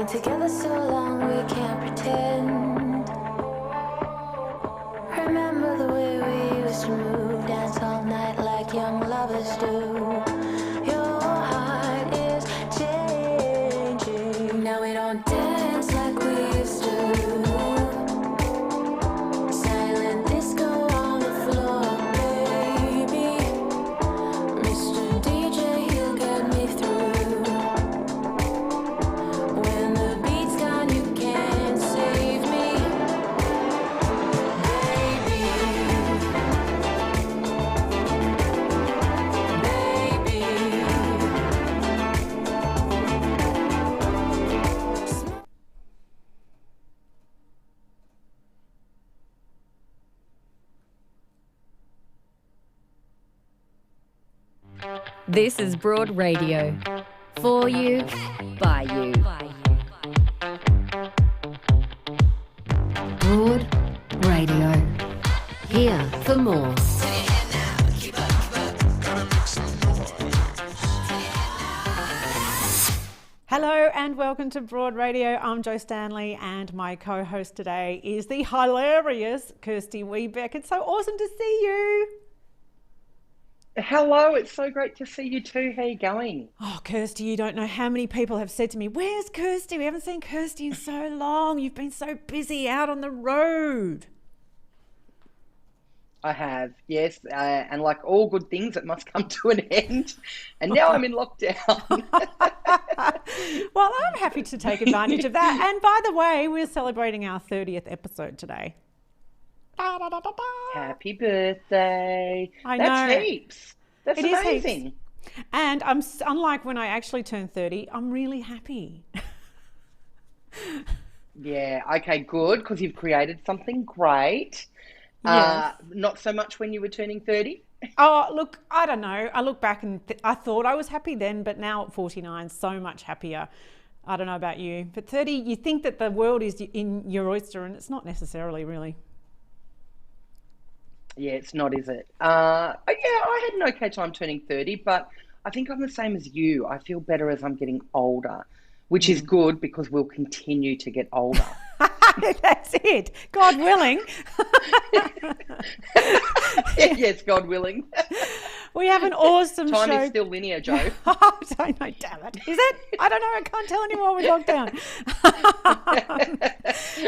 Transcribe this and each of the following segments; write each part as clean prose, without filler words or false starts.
been together so long we can't pretend. Remember the way we used to move, dance all night like young lovers do. Your heart is changing. Now we don't dance like we used to. Silent disco on the floor, baby. Mr. DJ, he'll get me through. When the beat's gone, you can't save me, baby. This is Broad Radio. For you, by you. Broad Radio. Here for more. Hello and welcome to Broad Radio. I'm Jo Stanley and my co-host today is the hilarious Kirsty Webeck. It's so awesome to see you. Hello, it's so great to see you too. How are you going? Oh, Kirsty, you don't know how many people have said to me, where's Kirsty? We haven't seen Kirsty in so long. You've been so busy out on the road. I have, yes. And like all good things, it must come to an end. And now I'm in lockdown. Well, I'm happy to take advantage of that. And by the way, we're celebrating our 30th episode today. Happy birthday. I That's know. heaps. That's It is amazing. heaps. And unlike when I actually turned 30, I'm really happy. Yeah, okay, good, because you've created something great. Yes. Not so much when you were turning 30. Oh, look, I don't know. I look back and I thought I was happy then, but now at 49, so much happier. I don't know about you. But 30, you think that the world is in your oyster, and it's not necessarily, really. Yeah, it's not, is it? Yeah, I had an okay time turning 30, but I think I'm the same as you. I feel better as I'm getting older, which is good because we'll continue to get older. That's it. God willing. Yes, God willing. We have an awesome Time show. is still linear, Jo. I don't know, damn it. Is it? I don't know. I can't tell anymore with lockdown.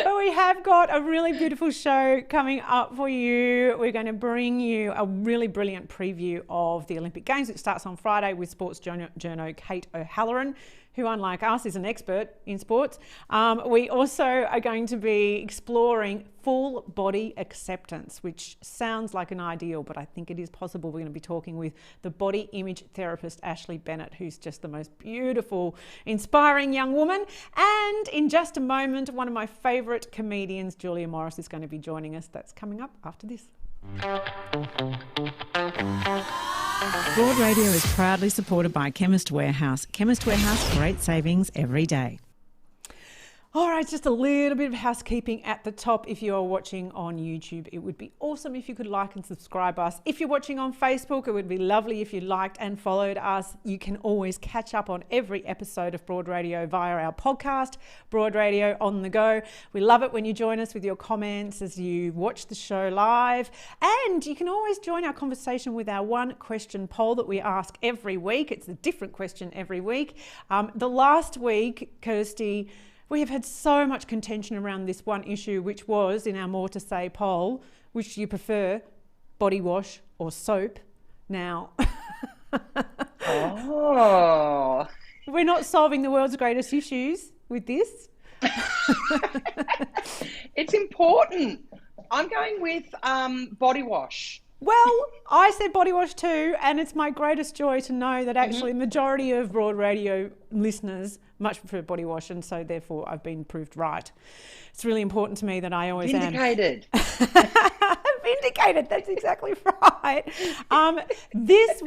But we have got a really beautiful show coming up for you. We're going to bring you a really brilliant preview of the Olympic Games, which starts on Friday with sports journo Kate O'Halloran, who, unlike us, is an expert in sports. We also are going to be exploring full body acceptance, which sounds like an ideal, but I think it is possible. We're going to be talking with the body image therapist, Ashlee Bennett, who's just the most beautiful, inspiring young woman. And in just a moment, one of my favourite comedians, Julia Morris, is going to be joining us. That's coming up after this. Broad Radio is proudly supported by Chemist Warehouse. Chemist Warehouse, great savings every day. All right, just a little bit of housekeeping at the top. If you are watching on YouTube, it would be awesome if you could like and subscribe us. If you're watching on Facebook, it would be lovely if you liked and followed us. You can always catch up on every episode of Broad Radio via our podcast, Broad Radio on the Go. We love it when you join us with your comments as you watch the show live. And you can always join our conversation with our one question poll that we ask every week. It's a different question every week. The last week, Kirsty, we have had so much contention around this one issue, which was in our More to Say poll, which do you prefer, body wash or soap? Now, Oh. we're not solving the world's greatest issues with this. It's important. I'm going with body wash. Well, I said body wash too, and it's my greatest joy to know that actually the majority of Broad Radio listeners much prefer body wash, and so therefore I've been proved right. It's really important to me that I always Vindicated. am. Vindicated, that's exactly right. This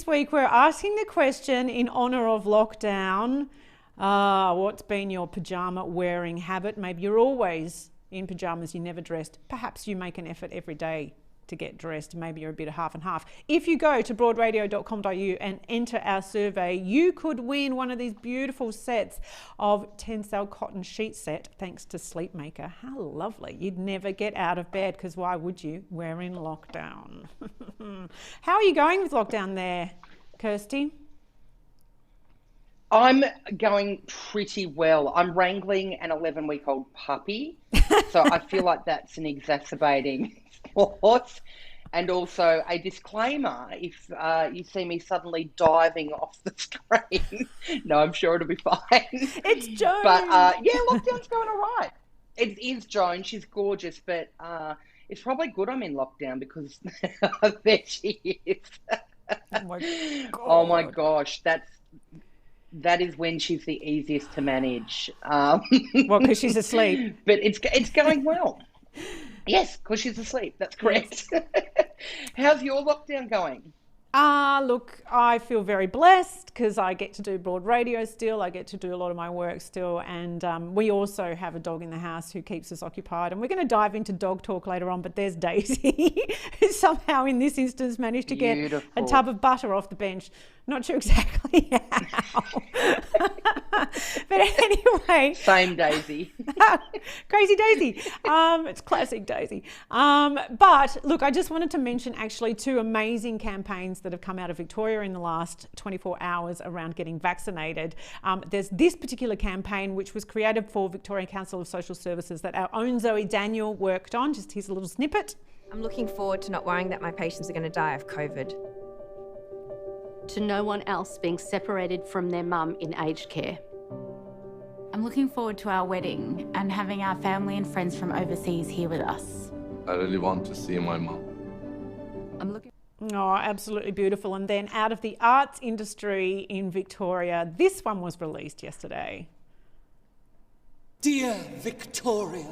week we're asking the question in honour of lockdown, what's been your pyjama wearing habit? Maybe you're always in pyjamas, you never dressed. Perhaps you make an effort every day to get dressed. Maybe you're a bit of half and half. If you go to broadradio.com.au and enter our survey, you could win one of these beautiful sets of Tencel cotton sheet set thanks to Sleepmaker. How lovely. You'd never get out of bed because why would you? We're in lockdown. How are you going with lockdown there, Kirsty? I'm going pretty well. I'm wrangling an 11-week-old puppy, so I feel like that's an exacerbating force. And also a disclaimer, if you see me suddenly diving off the screen, no, I'm sure it'll be fine. It's Joan. But yeah, lockdown's going all right. It is Joan. She's gorgeous, but it's probably good I'm in lockdown because there she is. Oh my God. Oh my gosh, that is when she's the easiest to manage. Well, because she's asleep. But it's going well. Yes, because she's asleep. That's correct. How's your lockdown going? Look, I feel very blessed because I get to do broad radio still. I get to do a lot of my work still. And we also have a dog in the house who keeps us occupied. And we're going to dive into dog talk later on. But there's Daisy, who somehow in this instance managed to get a tub of butter off the bench. Not sure exactly how. But anyway. Same Daisy. Crazy Daisy. It's classic Daisy. But look, I just wanted to mention actually 2 amazing campaigns that have come out of Victoria in the last 24 hours around getting vaccinated. There's this particular campaign which was created for Victorian Council of Social Services that our own Zoe Daniel worked on. Just here's a little snippet. I'm looking forward to not worrying that my patients are going to die of COVID. To no one else being separated from their mum in aged care. I'm looking forward to our wedding and having our family and friends from overseas here with us. I really want to see my mum. I'm looking. Oh, absolutely beautiful. And then out of the arts industry in Victoria, this one was released yesterday. Dear Victoria.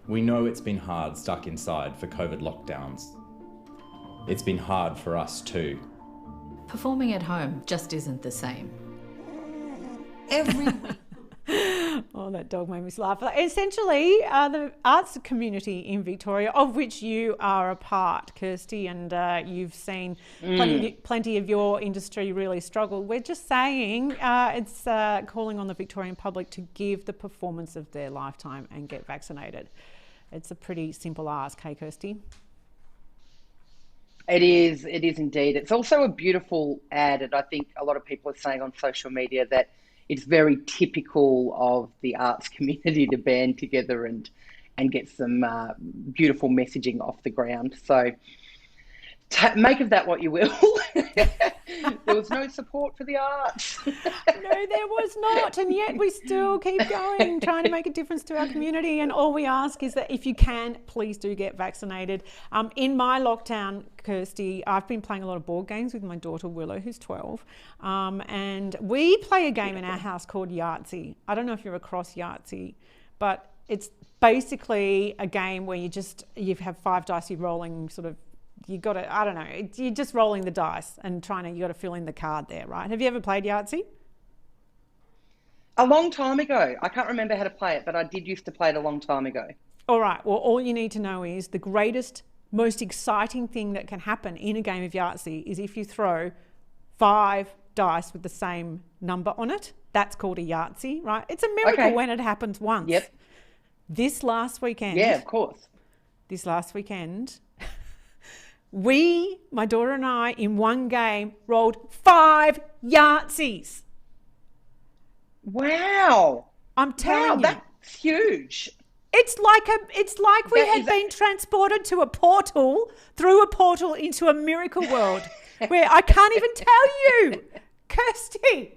We know it's been hard stuck inside for COVID lockdowns. It's been hard for us too. Performing at home just isn't the same. Every week. Oh, that dog made me laugh. Essentially, the arts community in Victoria, of which you are a part, Kirsty, and you've seen plenty of your industry really struggle. We're just saying it's calling on the Victorian public to give the performance of their lifetime and get vaccinated. It's a pretty simple ask, hey, Kirsty? It is indeed. It's also a beautiful ad, and I think a lot of people are saying on social media that it's very typical of the arts community to band together and get some beautiful messaging off the ground. So make of that what you will. There was no support for the arts. No, there was not. And yet we still keep going, trying to make a difference to our community. And all we ask is that if you can, please do get vaccinated. In my lockdown, Kirsty, I've been playing a lot of board games with my daughter Willow, who's 12. And we play a game in our house called Yahtzee. I don't know if you're across Yahtzee, but it's basically a game where you have 5 dice, you're rolling sort of, you're just rolling the dice and you got to fill in the card there, right? Have you ever played Yahtzee? A long time ago. I can't remember how to play it, but I did used to play it a long time ago. All right. Well, all you need to know is the greatest, most exciting thing that can happen in a game of Yahtzee is if you throw 5 dice with the same number on it. That's called a Yahtzee, right? It's a miracle when it happens once. Yep. This last weekend. Yeah, of course. This last weekend, my daughter and I, in one game, rolled 5 Yahtzees. Wow. I'm telling you. That's huge. It's like we had been transported to through a portal into a miracle world where I can't even tell you, Kirsty.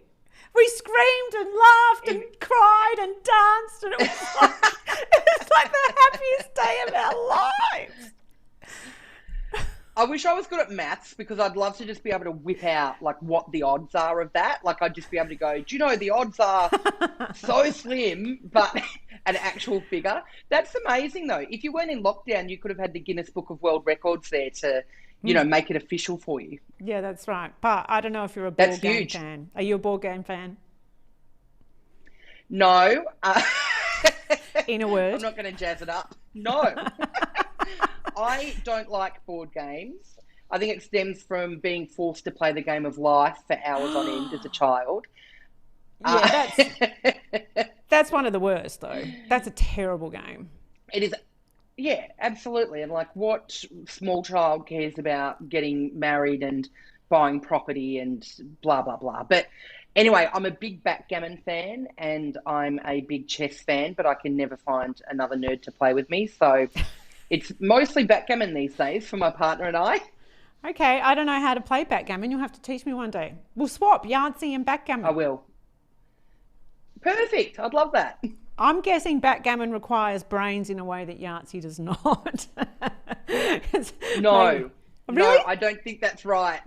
We screamed and laughed and cried and danced, and it was like the happiest day of our lives. I wish I was good at maths because I'd love to just be able to whip out like what the odds are of that. Like I'd just be able to go, do you know the odds are so slim, but an actual figure. That's amazing though. If you weren't in lockdown, you could have had the Guinness Book of World Records there to, make it official for you. Yeah, that's right. But I don't know if you're a board game fan. Are you a board game fan? No. In a word. I'm not going to jazz it up. No. I don't like board games. I think it stems from being forced to play the game of life for hours on end as a child. Yeah, that's one of the worst, though. That's a terrible game. It is. Yeah, absolutely. And like, what small child cares about getting married and buying property and blah, blah, blah. But anyway, I'm a big backgammon fan and I'm a big chess fan, but I can never find another nerd to play with me. So it's mostly backgammon these days for my partner and I. Okay, I don't know how to play backgammon. You'll have to teach me one day. We'll swap Yahtzee and backgammon. I will. Perfect. I'd love that. I'm guessing backgammon requires brains in a way that Yahtzee does not. No. Really? No, I don't think that's right.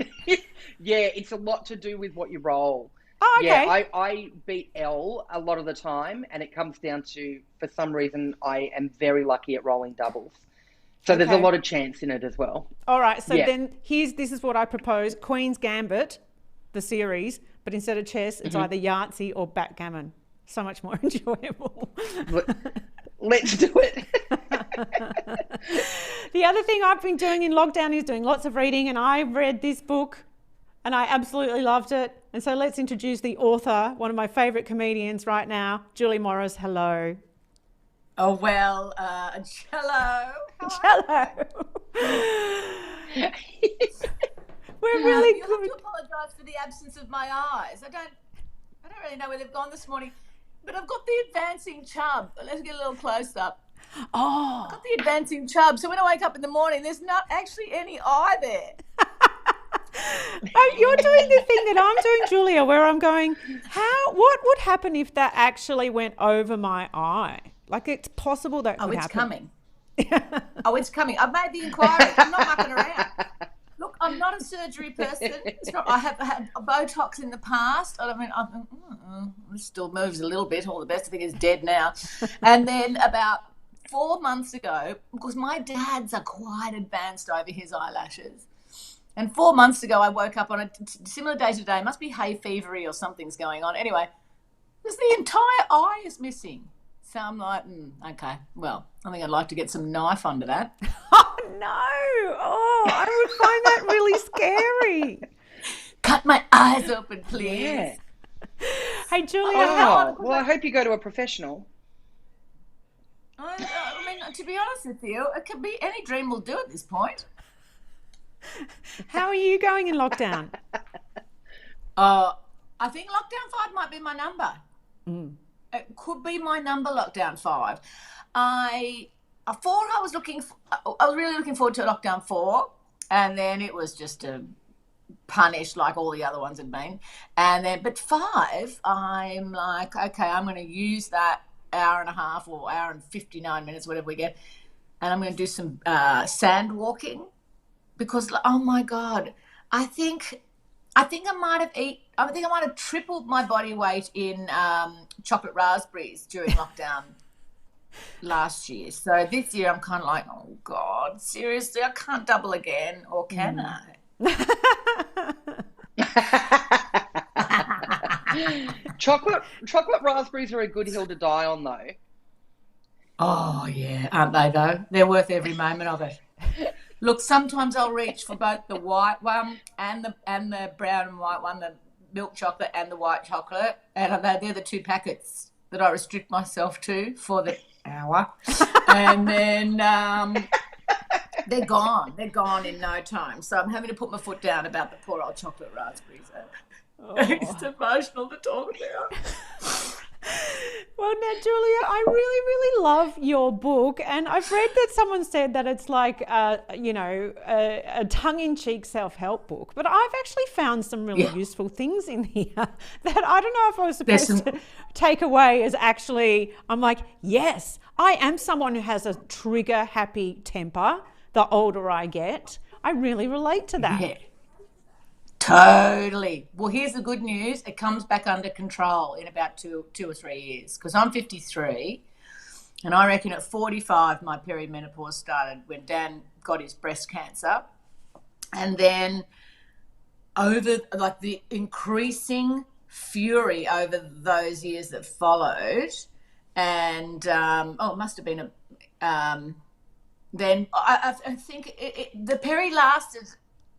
Yeah, it's a lot to do with what you roll. Oh, okay. Yeah, I beat L a lot of the time, and it comes down to, for some reason, I am very lucky at rolling doubles. So there's a lot of chance in it as well. All right, so then this is what I propose. Queen's Gambit, the series, but instead of chess, it's either Yahtzee or backgammon. So much more enjoyable. Let's do it. The other thing I've been doing in lockdown is doing lots of reading, and I read this book and I absolutely loved it. And so let's introduce the author, one of my favourite comedians right now, Julie Morris. Hello. Oh, well, cello. Cello. We're really you'll good. have to apologise for the absence of my eyes. I don't really know where they've gone this morning, but I've got the advancing chub. Let's get a little close up. Oh. I've got the advancing chub. So when I wake up in the morning, there's not actually any eye there. Oh, you're doing the thing that I'm doing, Julia, where I'm going, what would happen if that actually went over my eye? Like, it's possible that could happen. Coming. It's coming. I've made the inquiry. I'm not mucking around. Look, I'm not a surgery person. I have had Botox in the past. I mean, it still moves a little bit. All the best, I think, is dead now. And then about 4 months ago, because my dad's are quite advanced over his eyelashes. And 4 months ago, I woke up on a similar day to today. Must be hay fevery or something's going on. Anyway, because the entire eye is missing. So I'm like, okay, well, I think I'd like to get some knife under that. Oh, no. Oh, I would find that really scary. Cut my eyes open, please. Yeah. Hey, Julia. Well, I hope you go to a professional. I mean, to be honest with you, it could be any dream will do at this point. How are you going in lockdown? I think lockdown 5 might be my number. It could be my number, lockdown 5. I was really looking forward to lockdown 4, and then it was just a punish like all the other ones had been. But 5, I'm like, okay, I'm going to use that hour and a half or hour and 59 minutes, whatever we get, and I'm going to do some sand walking. Because, oh my God, I think I might have tripled my body weight in chocolate raspberries during lockdown last year. So this year I'm kind of like, oh God, seriously, I can't double again, or can I? Chocolate raspberries are a good hill to die on, though. Oh yeah, aren't they though? They're worth every moment of it. Look, sometimes I'll reach for both the white one and the brown and white one, the milk chocolate and the white chocolate, and they're the 2 packets that I restrict myself to for the hour, and then they're gone. They're gone in no time. So I'm having to put my foot down about the poor old chocolate raspberries. It's emotional to talk about. Well, now, Julia, I really, really love your book, and I've read that someone said that it's like, a tongue-in-cheek self-help book, but I've actually found some really useful things in here that I don't know if I was supposed to take away as actually, I'm like, yes, I am someone who has a trigger-happy temper the older I get. I really relate to that. Yeah. Totally. Well, here's the good news. It comes back under control in about two or 3 years, because I'm 53, and I reckon at 45 my perimenopause started when Dan got his breast cancer, and then over like the increasing fury over those years that followed, and it must have been then I think the Peri lasted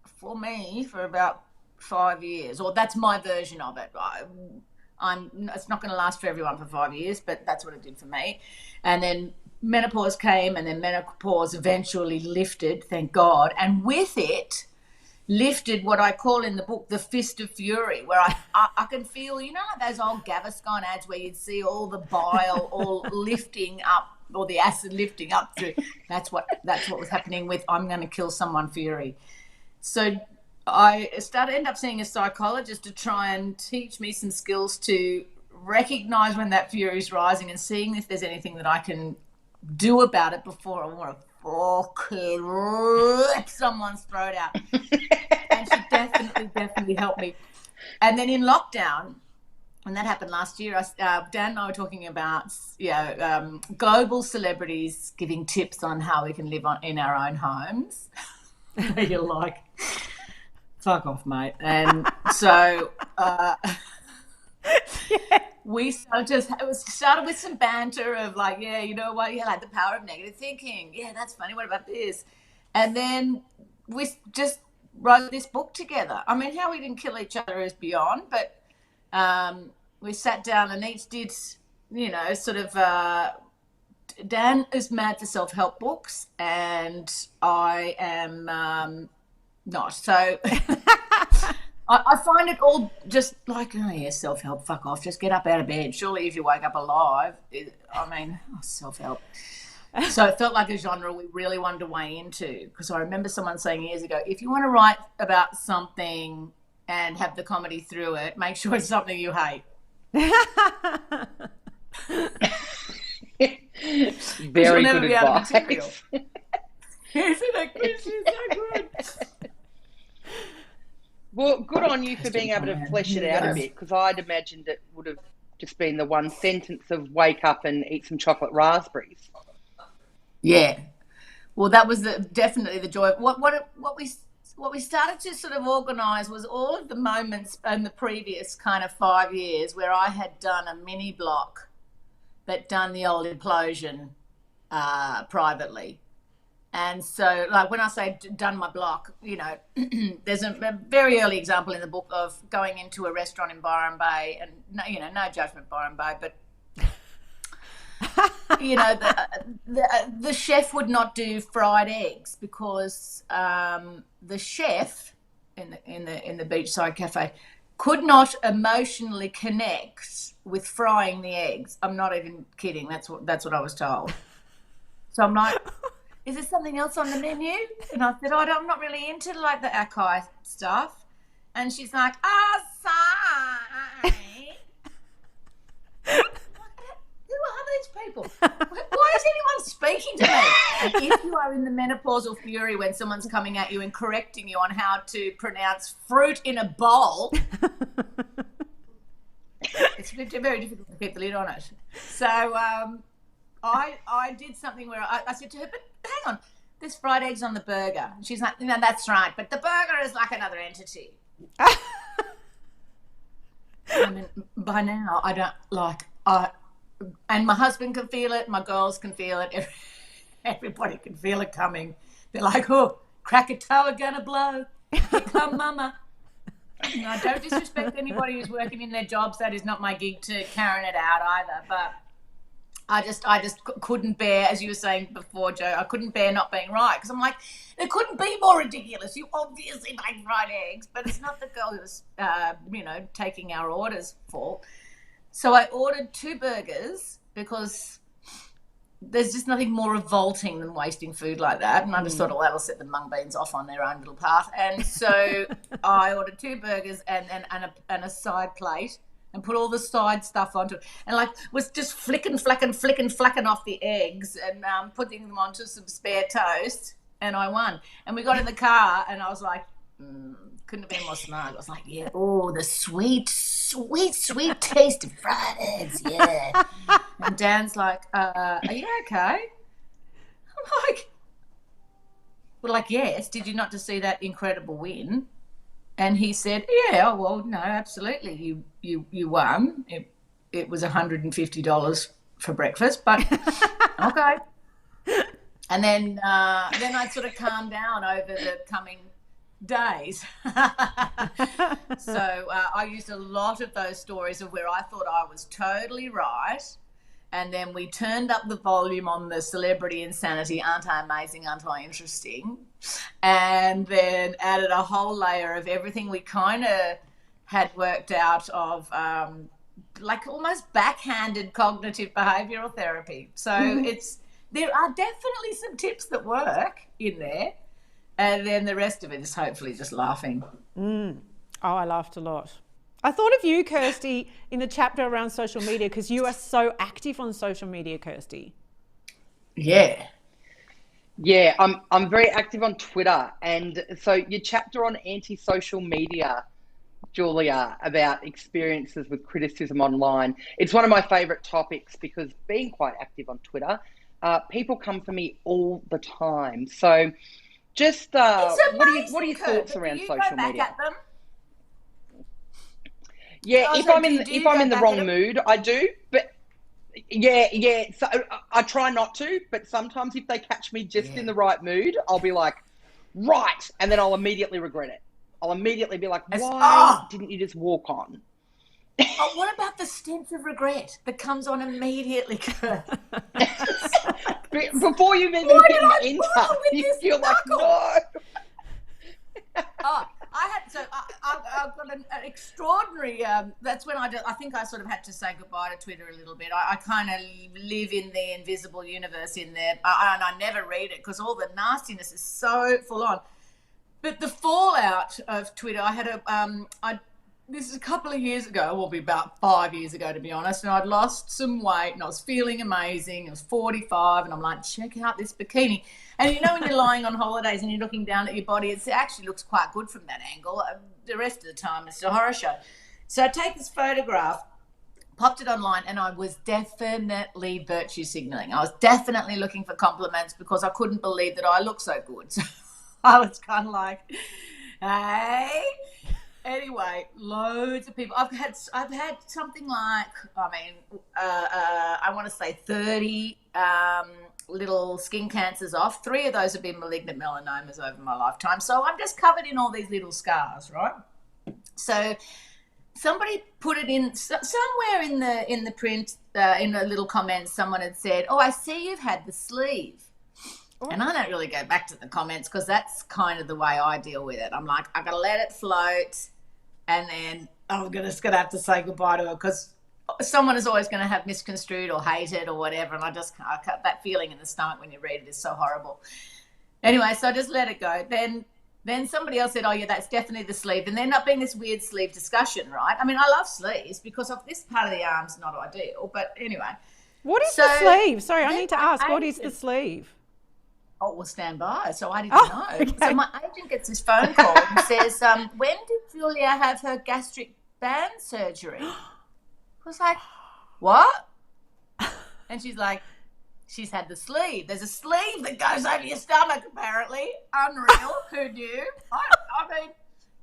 for me for about 5 years, or that's my version of it. It's not going to last for everyone for 5 years, but that's what it did for me. And then menopause came, and then menopause eventually lifted, thank God. And with it, lifted what I call in the book the fist of fury, where I can feel, you know, like those old Gaviscon ads where you'd see all the bile all lifting up, or the acid lifting up through. That's what was happening with I'm going to kill someone fury. So I ended up seeing a psychologist to try and teach me some skills to recognize when that fury is rising and seeing if there's anything that I can do about it before I want to fucking rip someone's throat out. And she definitely helped me. And then in lockdown, when that happened last year, Dan and I were talking about global celebrities giving tips on how we can live in our own homes. You're like, fuck off, mate. And so we started with some banter of like, yeah, you know what, yeah, like the power of negative thinking. Yeah, that's funny. What about this? And then we just wrote this book together. I mean, how we didn't kill each other is beyond, but we sat down and each did, you know, sort of, Dan is mad for self-help books and I am not. So I find it all just like, oh yeah, self-help, fuck off, just get up out of bed. Surely if you wake up alive, self-help. So it felt like a genre we really wanted to weigh into, because I remember someone saying years ago, if you want to write about something and have the comedy through it, make sure it's something you hate. Very good advice. Isn't it? She's so good. Well, good on you for being able to flesh it out a bit, because I'd imagined it would have just been the one sentence of wake up and eat some chocolate raspberries. Yeah. Well, that was definitely the joy. What we started to sort of organise was all of the moments in the previous kind of 5 years where I had done a mini block, but done the old implosion privately. And so, like, when I say done my block, you know, there's a very early example in the book of going into a restaurant in Byron Bay, and, you know, no judgment, Byron Bay, but, you know, the chef would not do fried eggs because the chef in the beachside cafe could not emotionally connect with frying the eggs. I'm not even kidding. That's what I was told. So I'm like, is there something else on the menu? And I said, I'm not really into like the acai stuff. And she's like, sorry. Who are these people? Why is anyone speaking to me? And if you are in the menopausal fury when someone's coming at you and correcting you on how to pronounce fruit in a bowl, it's very difficult to keep the lid on it. So I did something where I said to her, but hang on, there's fried eggs on the burger. And she's like, no, that's right, but the burger is like another entity. I mean, by now, I don't like, and my husband can feel it, my girls can feel it, everybody can feel it coming. They're like, oh, Krakatoa gonna blow. Here come mama. No, I don't disrespect anybody who's working in their jobs. That is not my gig to carrying it out either, but I just couldn't bear, as you were saying before, Joe, I couldn't bear not being right, because I'm like, it couldn't be more ridiculous. You obviously make fried eggs, but it's not the girl who's, taking our orders' fault. So I ordered 2 burgers because there's just nothing more revolting than wasting food like that. And I just thought, that'll set the mung beans off on their own little path. And so I ordered 2 burgers and a side plate, and put all the side stuff onto it, and like was just flicking off the eggs and putting them onto some spare toast, and I won. And we got in the car, and I was like, couldn't have been more smart. I was like, yeah, oh, the sweet taste of fried eggs, yeah. And Dan's like, are you okay? I'm like, well, like, yes. Did you not just see that incredible win? And he said, yeah, well, no, absolutely. You won. It was $150 for breakfast, but okay. And then I sort of calmed down over the coming days. So I used a lot of those stories of where I thought I was totally right. And then we turned up the volume on the celebrity insanity, aren't I amazing, aren't I interesting? And then added a whole layer of everything we kind of had worked out of like almost backhanded cognitive behavioural therapy. So there are definitely some tips that work in there. And then the rest of it is hopefully just laughing. Oh, I laughed a lot. I thought of you, Kirsty, in the chapter around social media because you are so active on social media, Kirsty. Yeah, I'm very active on Twitter. And so your chapter on anti-social media, Julia, about experiences with criticism online, it's one of my favourite topics because being quite active on Twitter, people come for me all the time. So just what are your thoughts around social media? Yeah, also, if I'm in the wrong mood, I do. But yeah. So I try not to. But sometimes if they catch me just in the right mood, I'll be like, right, and then I'll immediately regret it. I'll immediately be like, why didn't you just walk on? Oh, what about the stench of regret that comes on immediately? Before you've even hit enter, you're like, no. I've got an extraordinary. That's when I think I sort of had to say goodbye to Twitter a little bit. I kind of live in the invisible universe in there, and I never read it because all the nastiness is so full on. But the fallout of Twitter, I had this is a couple of years ago, well, be about 5 years ago to be honest, and I'd lost some weight and I was feeling amazing. I was 45 and I'm like, check out this bikini. And you know when you're lying on holidays and you're looking down at your body, it actually looks quite good from that angle. The rest of the time it's a horror show. So I take this photograph, popped it online, and I was definitely virtue signaling. I was definitely looking for compliments because I couldn't believe that I looked so good. So I was kind of like, hey. Anyway, loads of people. I've had something like, I want to say 30 little skin cancers off. 3 of those have been malignant melanomas over my lifetime. So I'm just covered in all these little scars, right? So somebody put it in somewhere in the print, in the little comments, someone had said, oh, I see you've had the sleeve. And I don't really go back to the comments because that's kind of the way I deal with it. I'm like, I've got to let it float. And then I'm just going to have to say goodbye to her because someone is always going to have misconstrued or hated or whatever. And I cut that feeling in the stomach when you read it is so horrible. Anyway, so I just let it go. Then somebody else said, oh, yeah, that's definitely the sleeve. And there ended up being this weird sleeve discussion, right? I mean, I love sleeves because of this part of the arm's not ideal. But anyway. What is the sleeve? Sorry, I need to ask, what is the sleeve? Oh, we'll stand by. So I didn't know. Okay. So my agent gets this phone call and says, when did Julia have her gastric band surgery? I was like, what? And she's like, she's had the sleeve. There's a sleeve that goes over your stomach, apparently. Unreal. Who knew? I mean,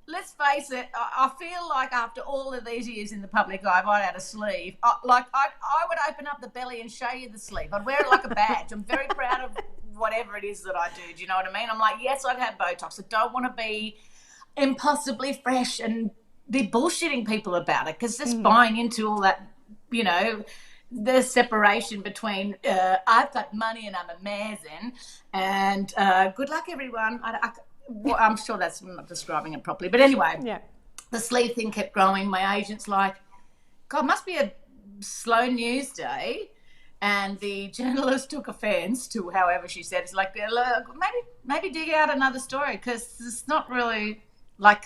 let's face it. I feel like after all of these years in the public eye, if I had a sleeve, I would open up the belly and show you the sleeve. I'd wear it like a badge. I'm very proud of whatever it is that I do. Do you know what I mean? I'm like, yes, I'd have Botox. I don't want to be impossibly fresh and be bullshitting people about it because just buying into all that, you know, the separation between I've got money and I'm amazing and good luck, everyone. I'm sure that's I'm not describing it properly. But anyway, the sleeve thing kept growing. My agent's like, God, must be a slow news day. And the journalist took offence to however she said, it's like, look, maybe dig out another story because it's not really like,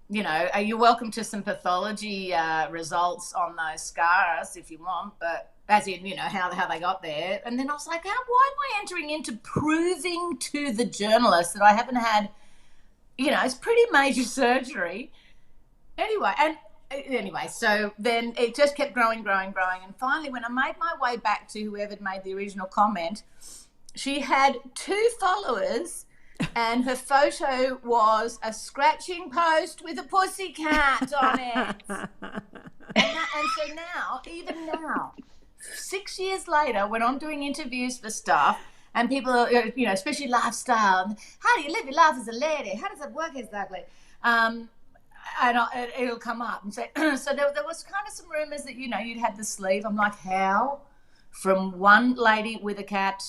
you know, you're welcome to some pathology results on those scars if you want, but as in, you know, how they got there. And then I was like, why am I entering into proving to the journalist that I haven't had, you know, it's pretty major surgery. Anyway, so then it just kept growing. And finally, when I made my way back to whoever had made the original comment, she had 2 followers and her photo was a scratching post with a pussycat on it. And so even now, 6 years later, when I'm doing interviews for stuff And people are, especially lifestyle. How do you live your life as a lady? How does it work exactly? It'll come up and say, so there was kind of some rumours that, you'd had the sleeve. I'm like, how? From one lady with a cat,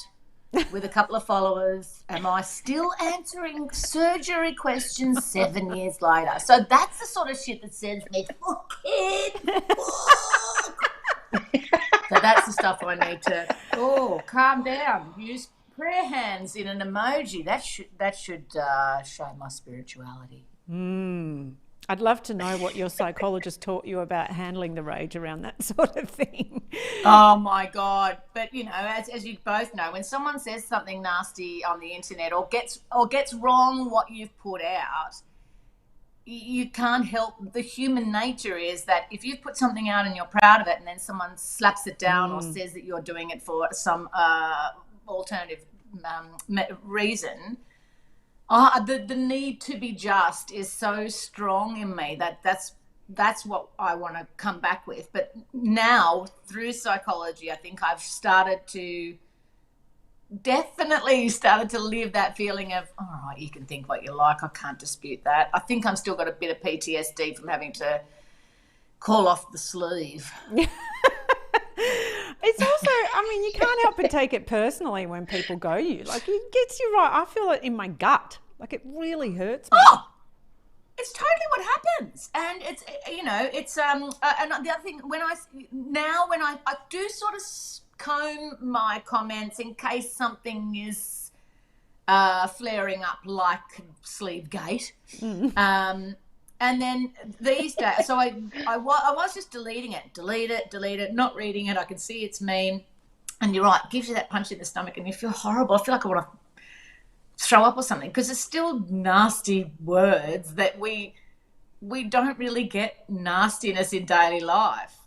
with a couple of followers, am I still answering surgery questions 7 years later? So that's the sort of shit that sends me fucking So that's the stuff I need to, calm down. Use prayer hands in an emoji. That should show my spirituality. I'd love to know what your psychologist taught you about handling the rage around that sort of thing. Oh my God. But as you both know, when someone says something nasty on the internet or gets wrong what you've put out, you can't help. The human nature is that if you've put something out and you're proud of it and then someone slaps it down or says that you're doing it for some alternative reason, the need to be just is so strong in me that's what I want to come back with. But now through psychology, I think I've definitely started to live that feeling of, all right, you can think what you like, I can't dispute that. I think I'm still got a bit of PTSD from having to call off the sleeve. It's also, you can't help but take it personally when people go you. Like, it gets you right. I feel it in my gut. Like, it really hurts me. Oh, it's totally what happens. And it's, and the other thing, when I do sort of comb my comments in case something is flaring up like Sleevegate. And then these days, so I was just deleting it, delete it, not reading it. I can see it's mean. And you're right, it gives you that punch in the stomach and you feel horrible. I feel like I want to throw up or something because it's still nasty words that we don't really get nastiness in daily life.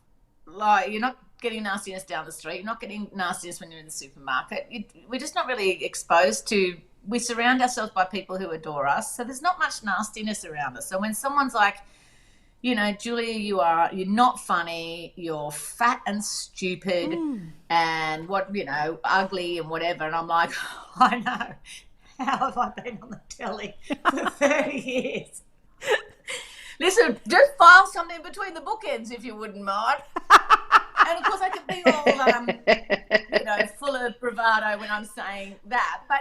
Like, you're not getting nastiness down the street. You're not getting nastiness when you're in the supermarket. We're just not really exposed to. We surround ourselves by people who adore us, so there's not much nastiness around us. So when someone's like, Julia, you're not funny, you're fat and stupid and ugly and whatever, and I'm like, I know. How have I been on the telly for 30 years? Listen, just file something between the bookends if you wouldn't mind. And of course I can be all, full of bravado when I'm saying that, but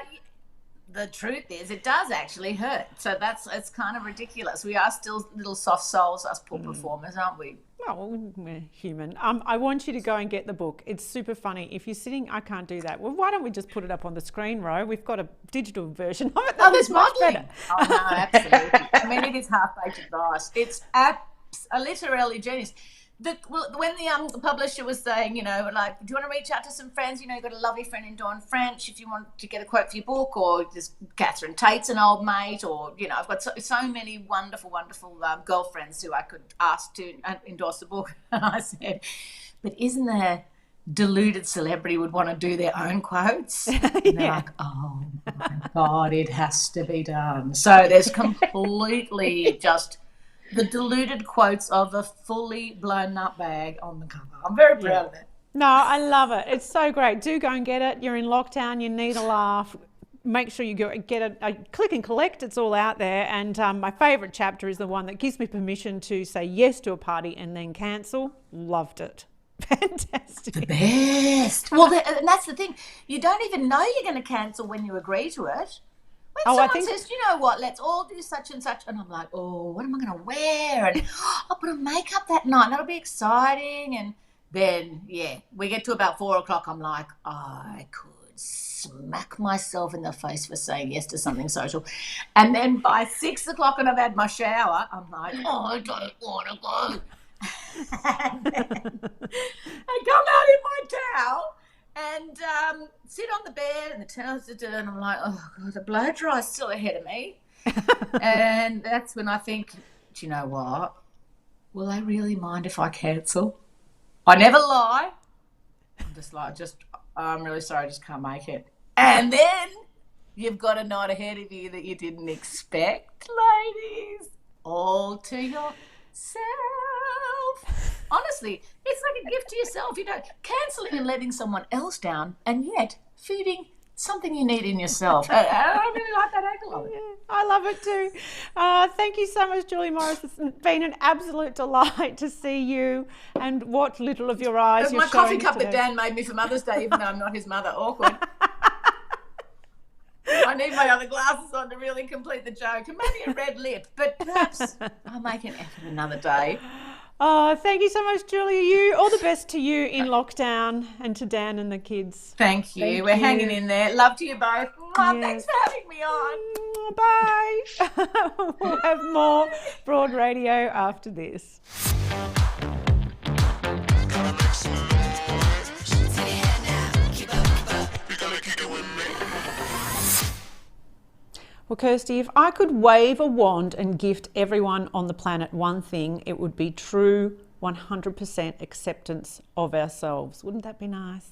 the truth is it does actually hurt. So it's kind of ridiculous. We are still little soft souls, us poor performers, aren't we? Well, we're human. I want you to go and get the book. It's super funny. If you're sitting, I can't do that. Well, why don't we just put it up on the screen, Ro? We've got a digital version of it. There's modelling. Oh, no, absolutely. It is half-baked advice. It's literally genius. When the publisher was saying, do you want to reach out to some friends? You've got a lovely friend in Dawn French if you want to get a quote for your book, or just Catherine Tate's an old mate, or, I've got so many wonderful, wonderful girlfriends who I could ask to endorse the book. And I said, but isn't there deluded celebrity would want to do their own quotes? And they're like, oh, my God, it has to be done. So there's completely just the deluded quotes of a fully blown nutbag on the cover. I'm very proud of it. No, I love it. It's so great. Do go and get it. You're in lockdown. You need a laugh. Make sure you go get it. Click and collect. It's all out there. And my favourite chapter is the one that gives me permission to say yes to a party and then cancel. Loved it. Fantastic. The best. Well, and that's the thing. You don't even know you're going to cancel when you agree to it. When someone says, you know what, let's all do such and such, and I'm like, oh, what am I going to wear? And I'll put on makeup that night. That'll be exciting. And then, we get to about 4 o'clock. I'm like, I could smack myself in the face for saying yes to something social. And then by 6 o'clock and I've had my shower, I'm like, oh, I don't want to go. And then I come out in my towel and sit on the bed, and the towels are done, and I'm like, oh, God, the blow dry is still ahead of me. And that's when I think, do you know what? Will they really mind if I cancel? I never lie. I'm just like, I'm really sorry, I just can't make it. And then you've got a night ahead of you that you didn't expect, ladies. All to yourself. Honestly, it's like a gift to yourself, cancelling and letting someone else down and yet feeding something you need in yourself. And I really like that angle of it. Yeah, I love it too. Thank you so much, Julie Morris. It's been an absolute delight to see you and what little of your eyes There's you're my coffee showing cup today. that Dan made me for Mother's Day, even though I'm not his mother. Awkward. I need my other glasses on to really complete the joke, and maybe a red lip, but perhaps I'll make an effort another day. Oh, thank you so much, Julia. You all the best to you in lockdown, and to Dan and the kids. Thank you. We're hanging in there. Love to you both. Thanks for having me on. Bye. We'll have more Broad Radio after this. Well, Kirsty, if I could wave a wand and gift everyone on the planet one thing, it would be true 100% acceptance of ourselves. Wouldn't that be nice?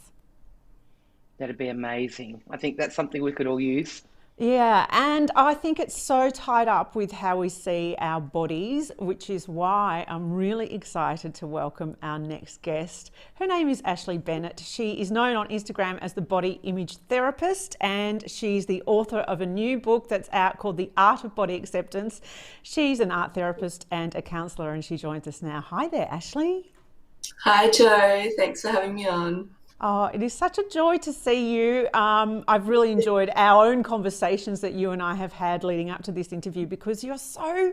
That'd be amazing. I think that's something we could all use. Yeah, and I think it's so tied up with how we see our bodies, which is why I'm really excited to welcome our next guest. Her name is Ashlee Bennett. She is known on Instagram as the Body Image Therapist, and she's the author of a new book that's out called The Art of Body Acceptance. She's an art therapist and a counsellor, and she joins us now. Hi there, Ashlee. Hi, Jo. Thanks for having me on. Oh, it is such a joy to see you. I've really enjoyed our own conversations that you and I have had leading up to this interview, because you're so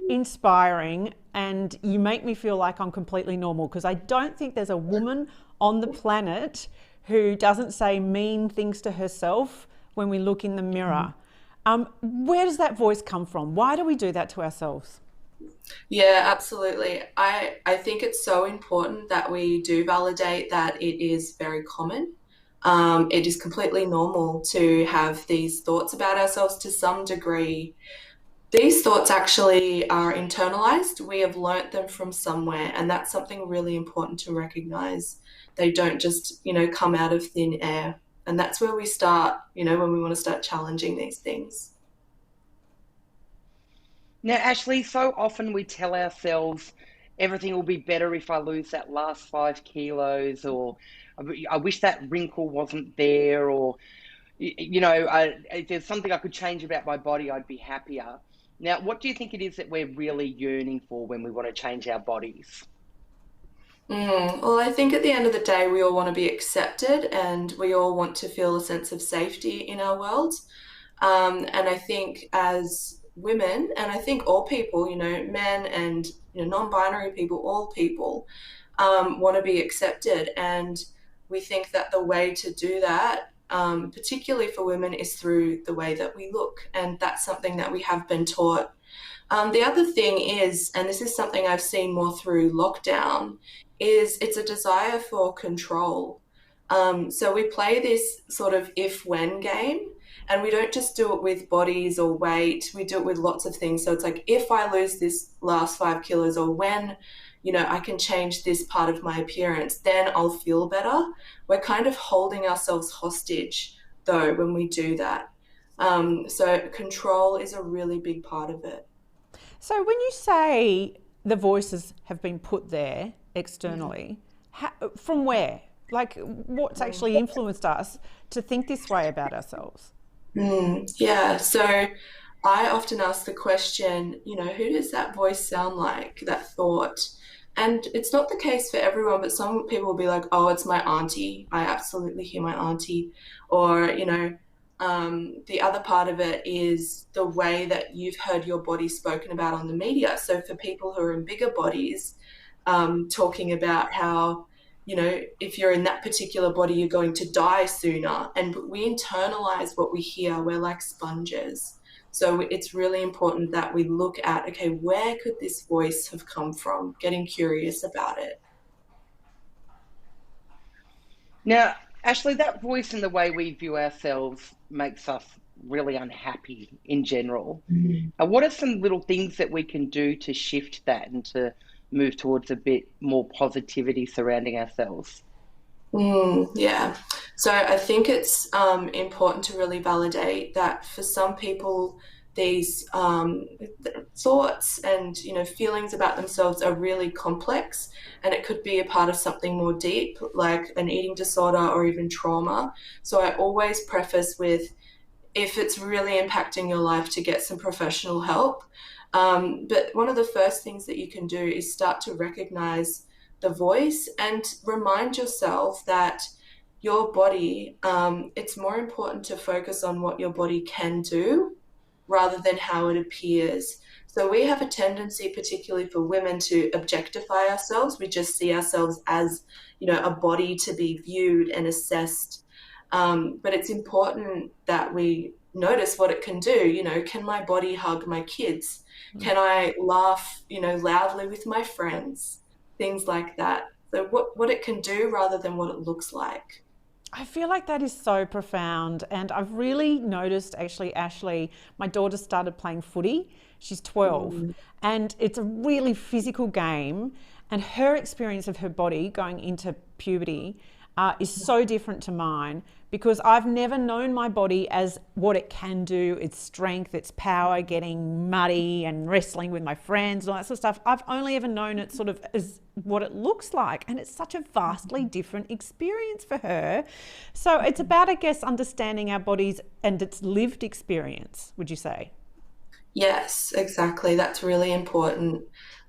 inspiring and you make me feel like I'm completely normal, because I don't think there's a woman on the planet who doesn't say mean things to herself when we look in the mirror. Where does that voice come from? Why do we do that to ourselves? Yeah, absolutely. I think it's so important that we do validate that it is very common. It is completely normal to have these thoughts about ourselves to some degree. These thoughts actually are internalized. We have learnt them from somewhere, and that's something really important to recognize. They don't just, come out of thin air. And that's where we start, when we want to start challenging these things. Now, Ashlee, so often we tell ourselves everything will be better if I lose that last 5 kilos, or I wish that wrinkle wasn't there, or, if there's something I could change about my body, I'd be happier. Now, what do you think it is that we're really yearning for when we want to change our bodies? Well, I think at the end of the day, we all want to be accepted, and we all want to feel a sense of safety in our world. And I think as women, and I think all people, men and non-binary people, all people want to be accepted. And we think that the way to do that, particularly for women, is through the way that we look. And that's something that we have been taught. The other thing is, and this is something I've seen more through lockdown, is it's a desire for control. So we play this sort of if-when game. And we don't just do it with bodies or weight, we do it with lots of things. So it's like, if I lose this last 5 kilos, or when, I can change this part of my appearance, then I'll feel better. We're kind of holding ourselves hostage, though, when we do that. So control is a really big part of it. So when you say the voices have been put there externally, from where? Like, what's actually influenced us to think this way about ourselves? Yeah, so I often ask the question, who does that voice sound like, that thought? And it's not the case for everyone, but some people will be like, oh, it's my auntie. I absolutely hear my auntie. Or, the other part of it is the way that you've heard your body spoken about on the media. So for people who are in bigger bodies, talking about how, if you're in that particular body, you're going to die sooner. And we internalize what we hear. We're like sponges. So it's really important that we look at, okay, where could this voice have come from? Getting curious about it. Now, Ashlee, that voice and the way we view ourselves makes us really unhappy in general. What are some little things that we can do to shift that and to move towards a bit more positivity surrounding ourselves? Yeah. So I think it's important to really validate that for some people, these thoughts and, feelings about themselves are really complex, and it could be a part of something more deep, like an eating disorder or even trauma. So I always preface with, if it's really impacting your life, to get some professional help. But one of the first things that you can do is start to recognize the voice and remind yourself that your body, it's more important to focus on what your body can do rather than how it appears. So we have a tendency, particularly for women, to objectify ourselves. We just see ourselves as, a body to be viewed and assessed. But it's important that we notice what it can do. Can my body hug my kids? Can I laugh, loudly with my friends? Things like that. So what it can do rather than what it looks like. I feel like that is so profound, and I've really noticed, actually, Ashlee, my daughter started playing footy. She's 12, and it's a really physical game, and her experience of her body going into puberty is so different to mine, because I've never known my body as what it can do, its strength, its power, getting muddy and wrestling with my friends and all that sort of stuff. I've only ever known it sort of as what it looks like, and it's such a vastly different experience for her. So it's about, I guess, understanding our bodies and its lived experience, would you say? Yes, exactly. That's really important.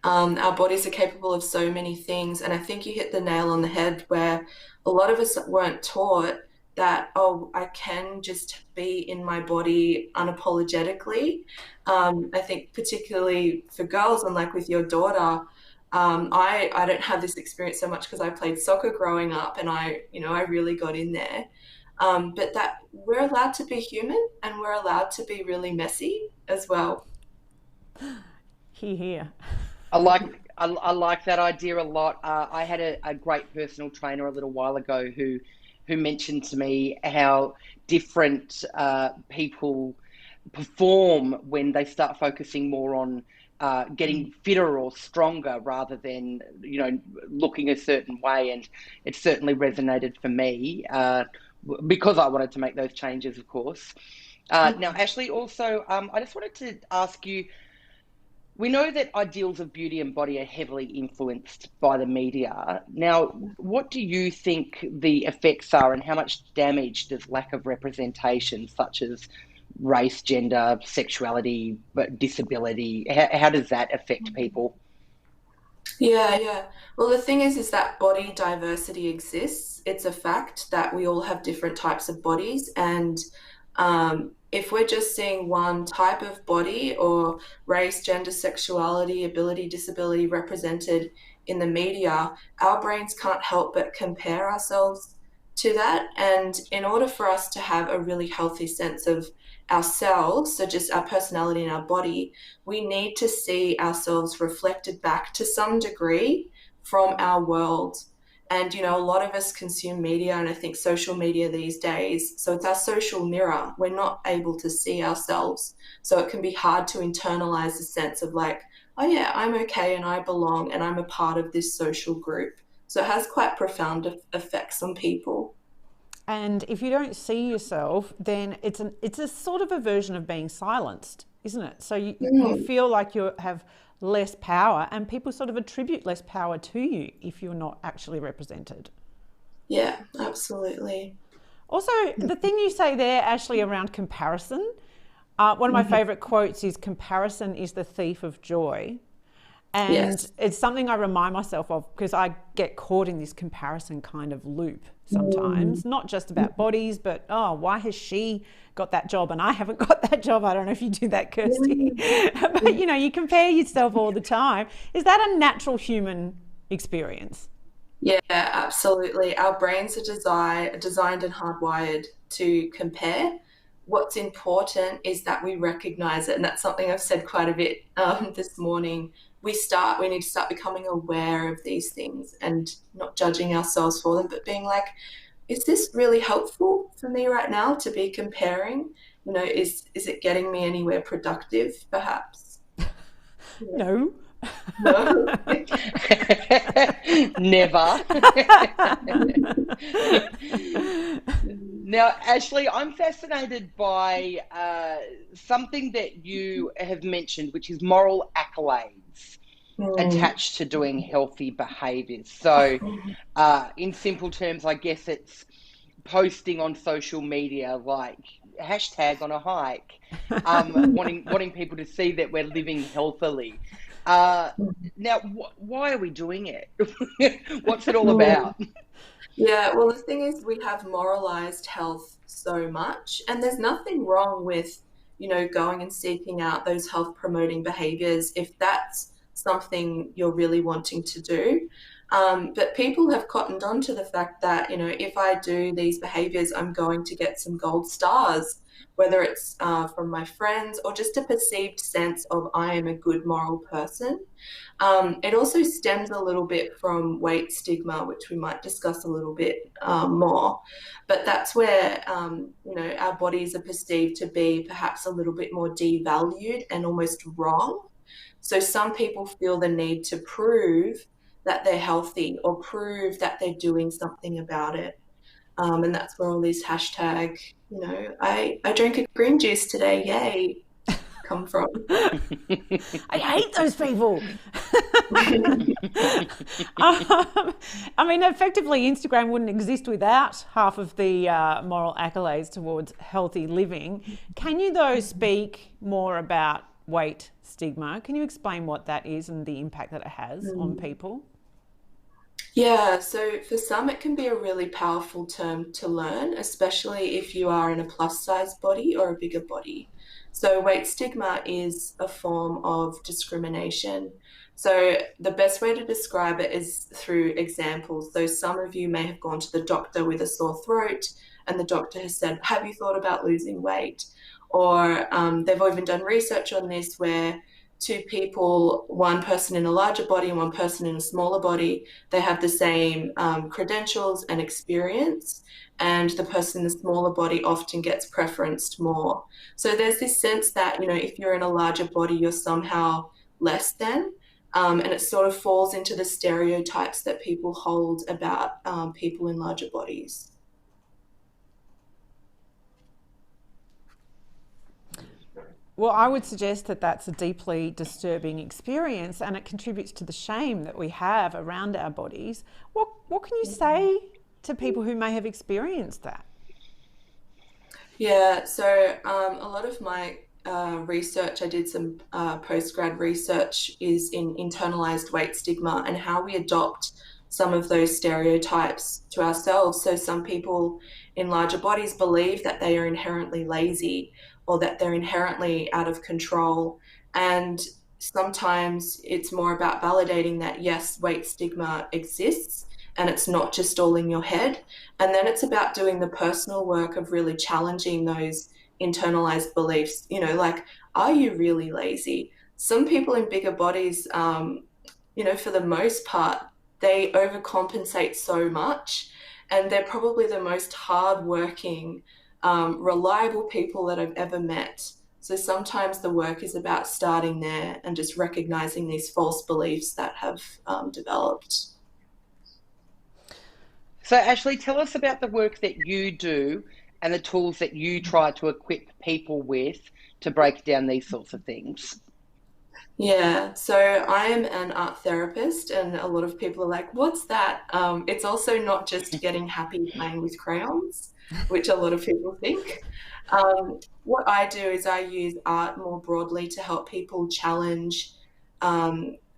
Our bodies are capable of so many things, and I think you hit the nail on the head, where a lot of us weren't taught that, I can just be in my body unapologetically. I think particularly for girls, and like with your daughter, I don't have this experience so much because I played soccer growing up, and I really got in there. But that we're allowed to be human, and we're allowed to be really messy as well. Here. I like that idea a lot. I had a great personal trainer a little while ago who mentioned to me how different people perform when they start focusing more on getting fitter or stronger rather than looking a certain way. And it certainly resonated for me because I wanted to make those changes, of course. Now, Ashlee, also, I just wanted to ask you, we know that ideals of beauty and body are heavily influenced by the media. Now, what do you think the effects are, and how much damage does lack of representation, such as race, gender, sexuality, disability, how does that affect people? Yeah. Well, the thing is that body diversity exists. It's a fact that we all have different types of bodies, and if we're just seeing one type of body, or race, gender, sexuality, ability, disability represented in the media, our brains can't help but compare ourselves to that. And in order for us to have a really healthy sense of ourselves, so just our personality and our body, we need to see ourselves reflected back to some degree from our world. And, a lot of us consume media, and I think social media these days, so it's our social mirror. We're not able to see ourselves. So it can be hard to internalize the sense of like, oh yeah, I'm okay and I belong and I'm a part of this social group. So it has quite profound effects on people. And if you don't see yourself, then it's a sort of a version of being silenced, isn't it? So you feel like you have less power, and people sort of attribute less power to you if you're not actually represented. Yeah, absolutely. Also, the thing you say there, Ashlee, around comparison, one of my favourite quotes is, "Comparison is the thief of joy." And it's something I remind myself of, because I get caught in this comparison kind of loop sometimes, not just about bodies, but, why has she got that job and I haven't got that job? I don't know if you do that, Kirsty. But, you compare yourself all the time. Is that a natural human experience? Yeah, absolutely. Our brains are designed and hardwired to compare. What's important is that we recognize it, and that's something I've said quite a bit this morning. We need to start becoming aware of these things and not judging ourselves for them, but being like, is this really helpful for me right now to be comparing? Is it getting me anywhere productive, perhaps? No. Never. Now, Ashlee, I'm fascinated by something that you have mentioned, which is moral accolades attached to doing healthy behaviours. So, in simple terms, I guess it's posting on social media, like hashtag on a hike, wanting people to see that we're living healthily. Now, why are we doing it? What's it all about? Yeah, well, the thing is, we have moralized health so much, and there's nothing wrong with, going and seeking out those health promoting behaviors if that's something you're really wanting to do. But people have cottoned on to the fact that, if I do these behaviors, I'm going to get some gold stars, whether it's from my friends or just a perceived sense of I am a good moral person. It also stems a little bit from weight stigma, which we might discuss a little bit more. But that's where, our bodies are perceived to be perhaps a little bit more devalued and almost wrong. So some people feel the need to prove that they're healthy or prove that they're doing something about it. And that's where all these hashtag, I drank a green juice today, yay, come from. I hate those people. I mean, effectively, Instagram wouldn't exist without half of the moral accolades towards healthy living. Can you, though, speak more about weight stigma? Can you explain what that is and the impact that it has on people? Yeah, so for some it can be a really powerful term to learn, especially if you are in a plus size body or a bigger body. So weight stigma is a form of discrimination. So the best way to describe it is through examples. So some of you may have gone to the doctor with a sore throat and the doctor has said, have you thought about losing weight? Or they've even done research on this where two people, one person in a larger body and one person in a smaller body, they have the same credentials and experience, and the person in the smaller body often gets preferenced more. So there's this sense that, if you're in a larger body, you're somehow less than, and it sort of falls into the stereotypes that people hold about people in larger bodies. Well, I would suggest that that's a deeply disturbing experience, and it contributes to the shame that we have around our bodies. What can you say to people who may have experienced that? Yeah, so a lot of my research, I did some postgrad research, is in internalized weight stigma and how we adopt some of those stereotypes to ourselves. So some people in larger bodies believe that they are inherently lazy or that they're inherently out of control. And sometimes it's more about validating that, yes, weight stigma exists and it's not just all in your head. And then it's about doing the personal work of really challenging those internalized beliefs, like, are you really lazy? Some people in bigger bodies, for the most part, they overcompensate so much, and they're probably the most hardworking, reliable people that I've ever met. So sometimes the work is about starting there and just recognizing these false beliefs that have developed. So Ashlee, tell us about the work that you do and the tools that you try to equip people with to break down these sorts of things. Yeah, so I am an art therapist, and a lot of people are like, what's that? It's also not just getting happy playing with crayons, which a lot of people think. What I do is I use art more broadly to help people challenge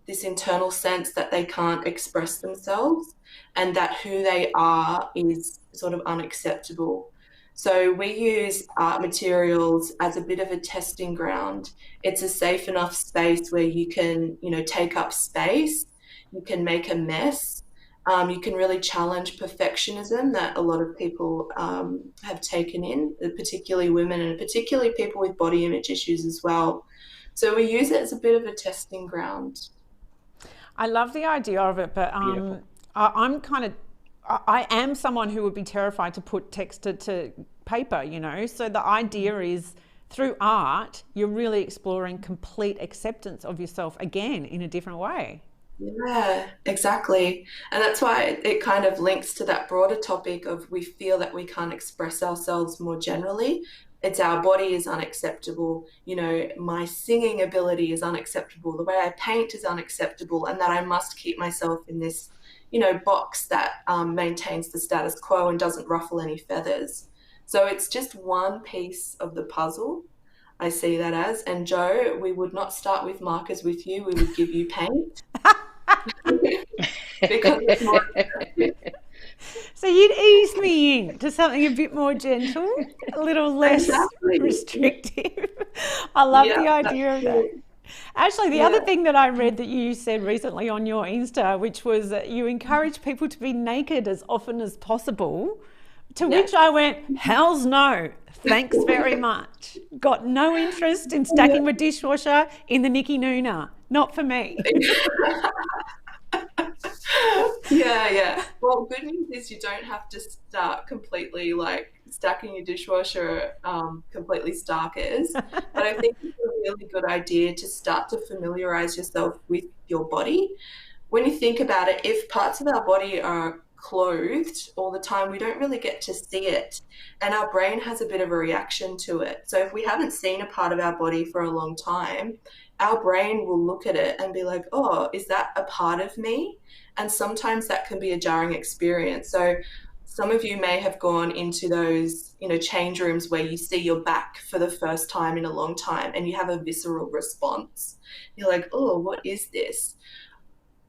this internal sense that they can't express themselves and that who they are is sort of unacceptable. So we use art materials as a bit of a testing ground. It's a safe enough space where you can, take up space, you can make a mess, you can really challenge perfectionism that a lot of people have taken in, particularly women and particularly people with body image issues as well. So we use it as a bit of a testing ground. I love the idea of it, but I am someone who would be terrified to put text to paper, So the idea is through art, you're really exploring complete acceptance of yourself again in a different way. Yeah, exactly. And that's why it kind of links to that broader topic of we feel that we can't express ourselves more generally. It's our body is unacceptable. You know, my singing ability is unacceptable. The way I paint is unacceptable, and that I must keep myself in this, box that maintains the status quo and doesn't ruffle any feathers. So it's just one piece of the puzzle. I see that as. And Joe, we would not start with markers with you. We would give you paint. Because it's more So you'd ease me in to something a bit more gentle, a little less restrictive. I love the idea of that. Actually, the other thing that I read that you said recently on your Insta, which was that you encourage people to be naked as often as possible, to which I went, hells no, thanks very much. Got no interest in stacking my dishwasher in the Nikki Nooner. Not for me. Yeah. Well, good news is you don't have to start completely like stacking your dishwasher completely starkers. But I think it's a really good idea to start to familiarize yourself with your body. When you think about it, if parts of our body are clothed all the time, we don't really get to see it, and our brain has a bit of a reaction to it. So if we haven't seen a part of our body for a long time, our brain will look at it and be like, oh, is that a part of me? And sometimes that can be a jarring experience. So some of you may have gone into those, change rooms where you see your back for the first time in a long time and you have a visceral response. You're like, oh, what is this?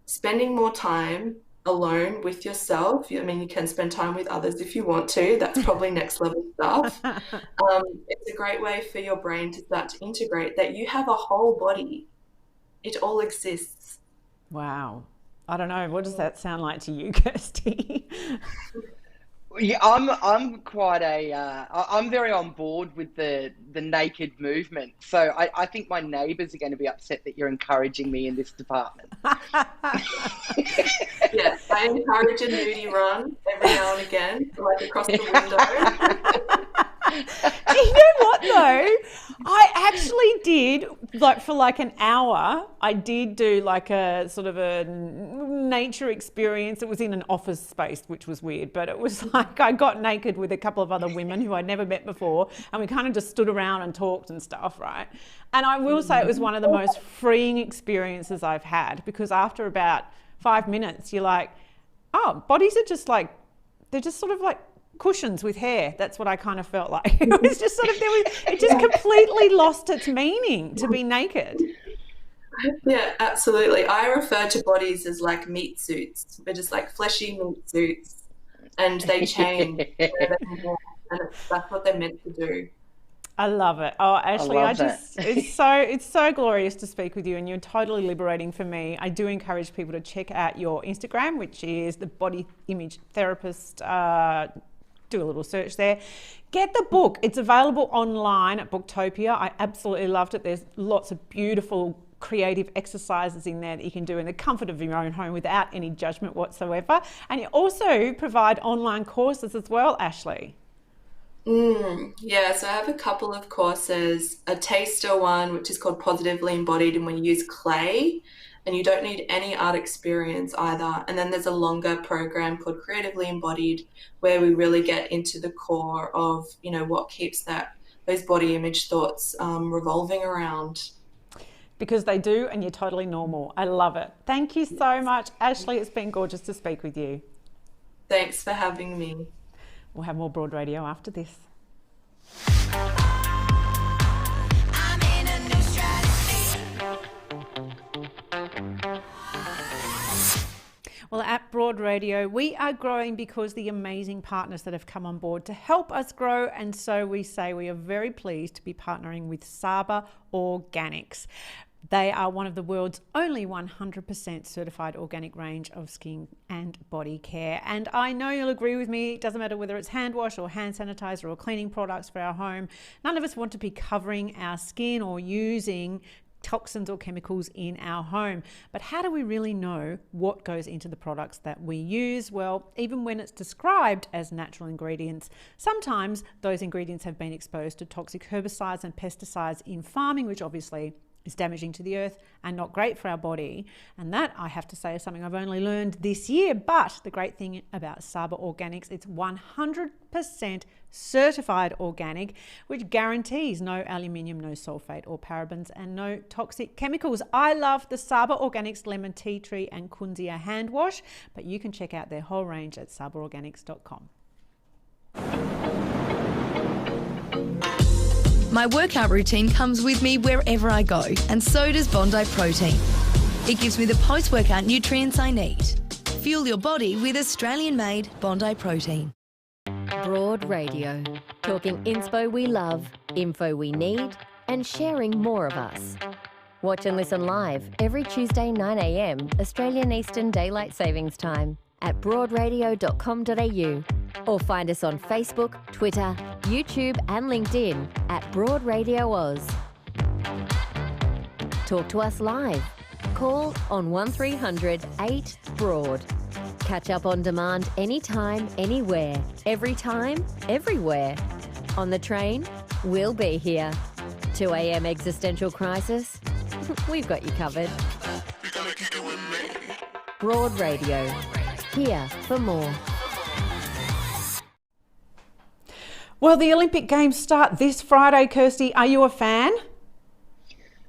Spending more time alone with yourself. I mean, you can spend time with others if you want to. That's probably next level stuff. It's a great way for your brain to start to integrate that you have a whole body. It all exists. Wow. I don't know. What does that sound like to you, Kirsty? Yeah, I'm quite I'm very on board with the naked movement. So I think my neighbours are going to be upset that you're encouraging me in this department. Yes, I encourage a nudie run every now and again, like across the window. Do you know what though? I actually did, for an hour, I did do a sort of a nature experience. It was in an office space, which was weird, but it was I got naked with a couple of other women who I'd never met before, and we kind of just stood around and talked and stuff, right? And I will say it was one of the most freeing experiences I've had, because after about 5 minutes, you're like, oh, bodies are just they're just sort of like cushions with hair. That's what I kind of felt like. It was just it just completely lost its meaning to be naked. Yeah, absolutely. I refer to bodies as like meat suits. They're just like fleshy meat suits, and they change. And that's what they're meant to do. I love it. Oh, Ashlee, it's so glorious to speak with you, and you're totally liberating for me. I do encourage people to check out your Instagram, which is the Body Image Therapist. Do a little search there. Get the book. It's available online at Booktopia. I absolutely loved it. There's lots of beautiful creative exercises in there that you can do in the comfort of your own home without any judgment whatsoever. And you also provide online courses as well, Ashlee. Yeah, so I have a couple of courses, a taster one, which is called Positively Embodied, and when you use clay, and you don't need any art experience either. And then there's a longer program called Creatively Embodied, where we really get into the core of, what keeps those body image thoughts revolving around. Because they do, and you're totally normal. I love it. Thank you so much, Ashlee. It's been gorgeous to speak with you. Thanks for having me. We'll have more Broad Radio after this. Well, at Broad Radio, we are growing because the amazing partners that have come on board to help us grow. And so we say we are very pleased to be partnering with Saba Organics. They are one of the world's only 100% certified organic range of skin and body care. And I know you'll agree with me, it doesn't matter whether it's hand wash or hand sanitizer or cleaning products for our home. None of us want to be covering our skin or using toxins or chemicals in our home. But how do we really know what goes into the products that we use? Well, even when it's described as natural ingredients, sometimes those ingredients have been exposed to toxic herbicides and pesticides in farming, which obviously is damaging to the earth and not great for our body. And that, I have to say, is something I've only learned this year. But the great thing about Saba Organics, it's 100% certified organic, which guarantees no aluminium, no sulfate or parabens, and no toxic chemicals. I love the Saba Organics Lemon Tea Tree and Kunzia hand wash, but you can check out their whole range at sabaorganics.com. My workout routine comes with me wherever I go, and so does Bondi Protein. It gives me the post-workout nutrients I need. Fuel your body with Australian-made Bondi Protein. Broad Radio. Talking inspo we love, info we need, and sharing more of us. Watch and listen live every Tuesday 9 a.m. Australian Eastern Daylight Savings Time at broadradio.com.au, or find us on Facebook, Twitter, YouTube and LinkedIn at Broad Radio Oz. Talk to us live. Call on 1300 8 Broad. Catch up on demand anytime, anywhere, every time, everywhere. On the train, we'll be here. 2 a.m. existential crisis? We've got you covered. Broad Radio. Here for more. Well, the Olympic Games start this Friday, Kirsty. Are you a fan?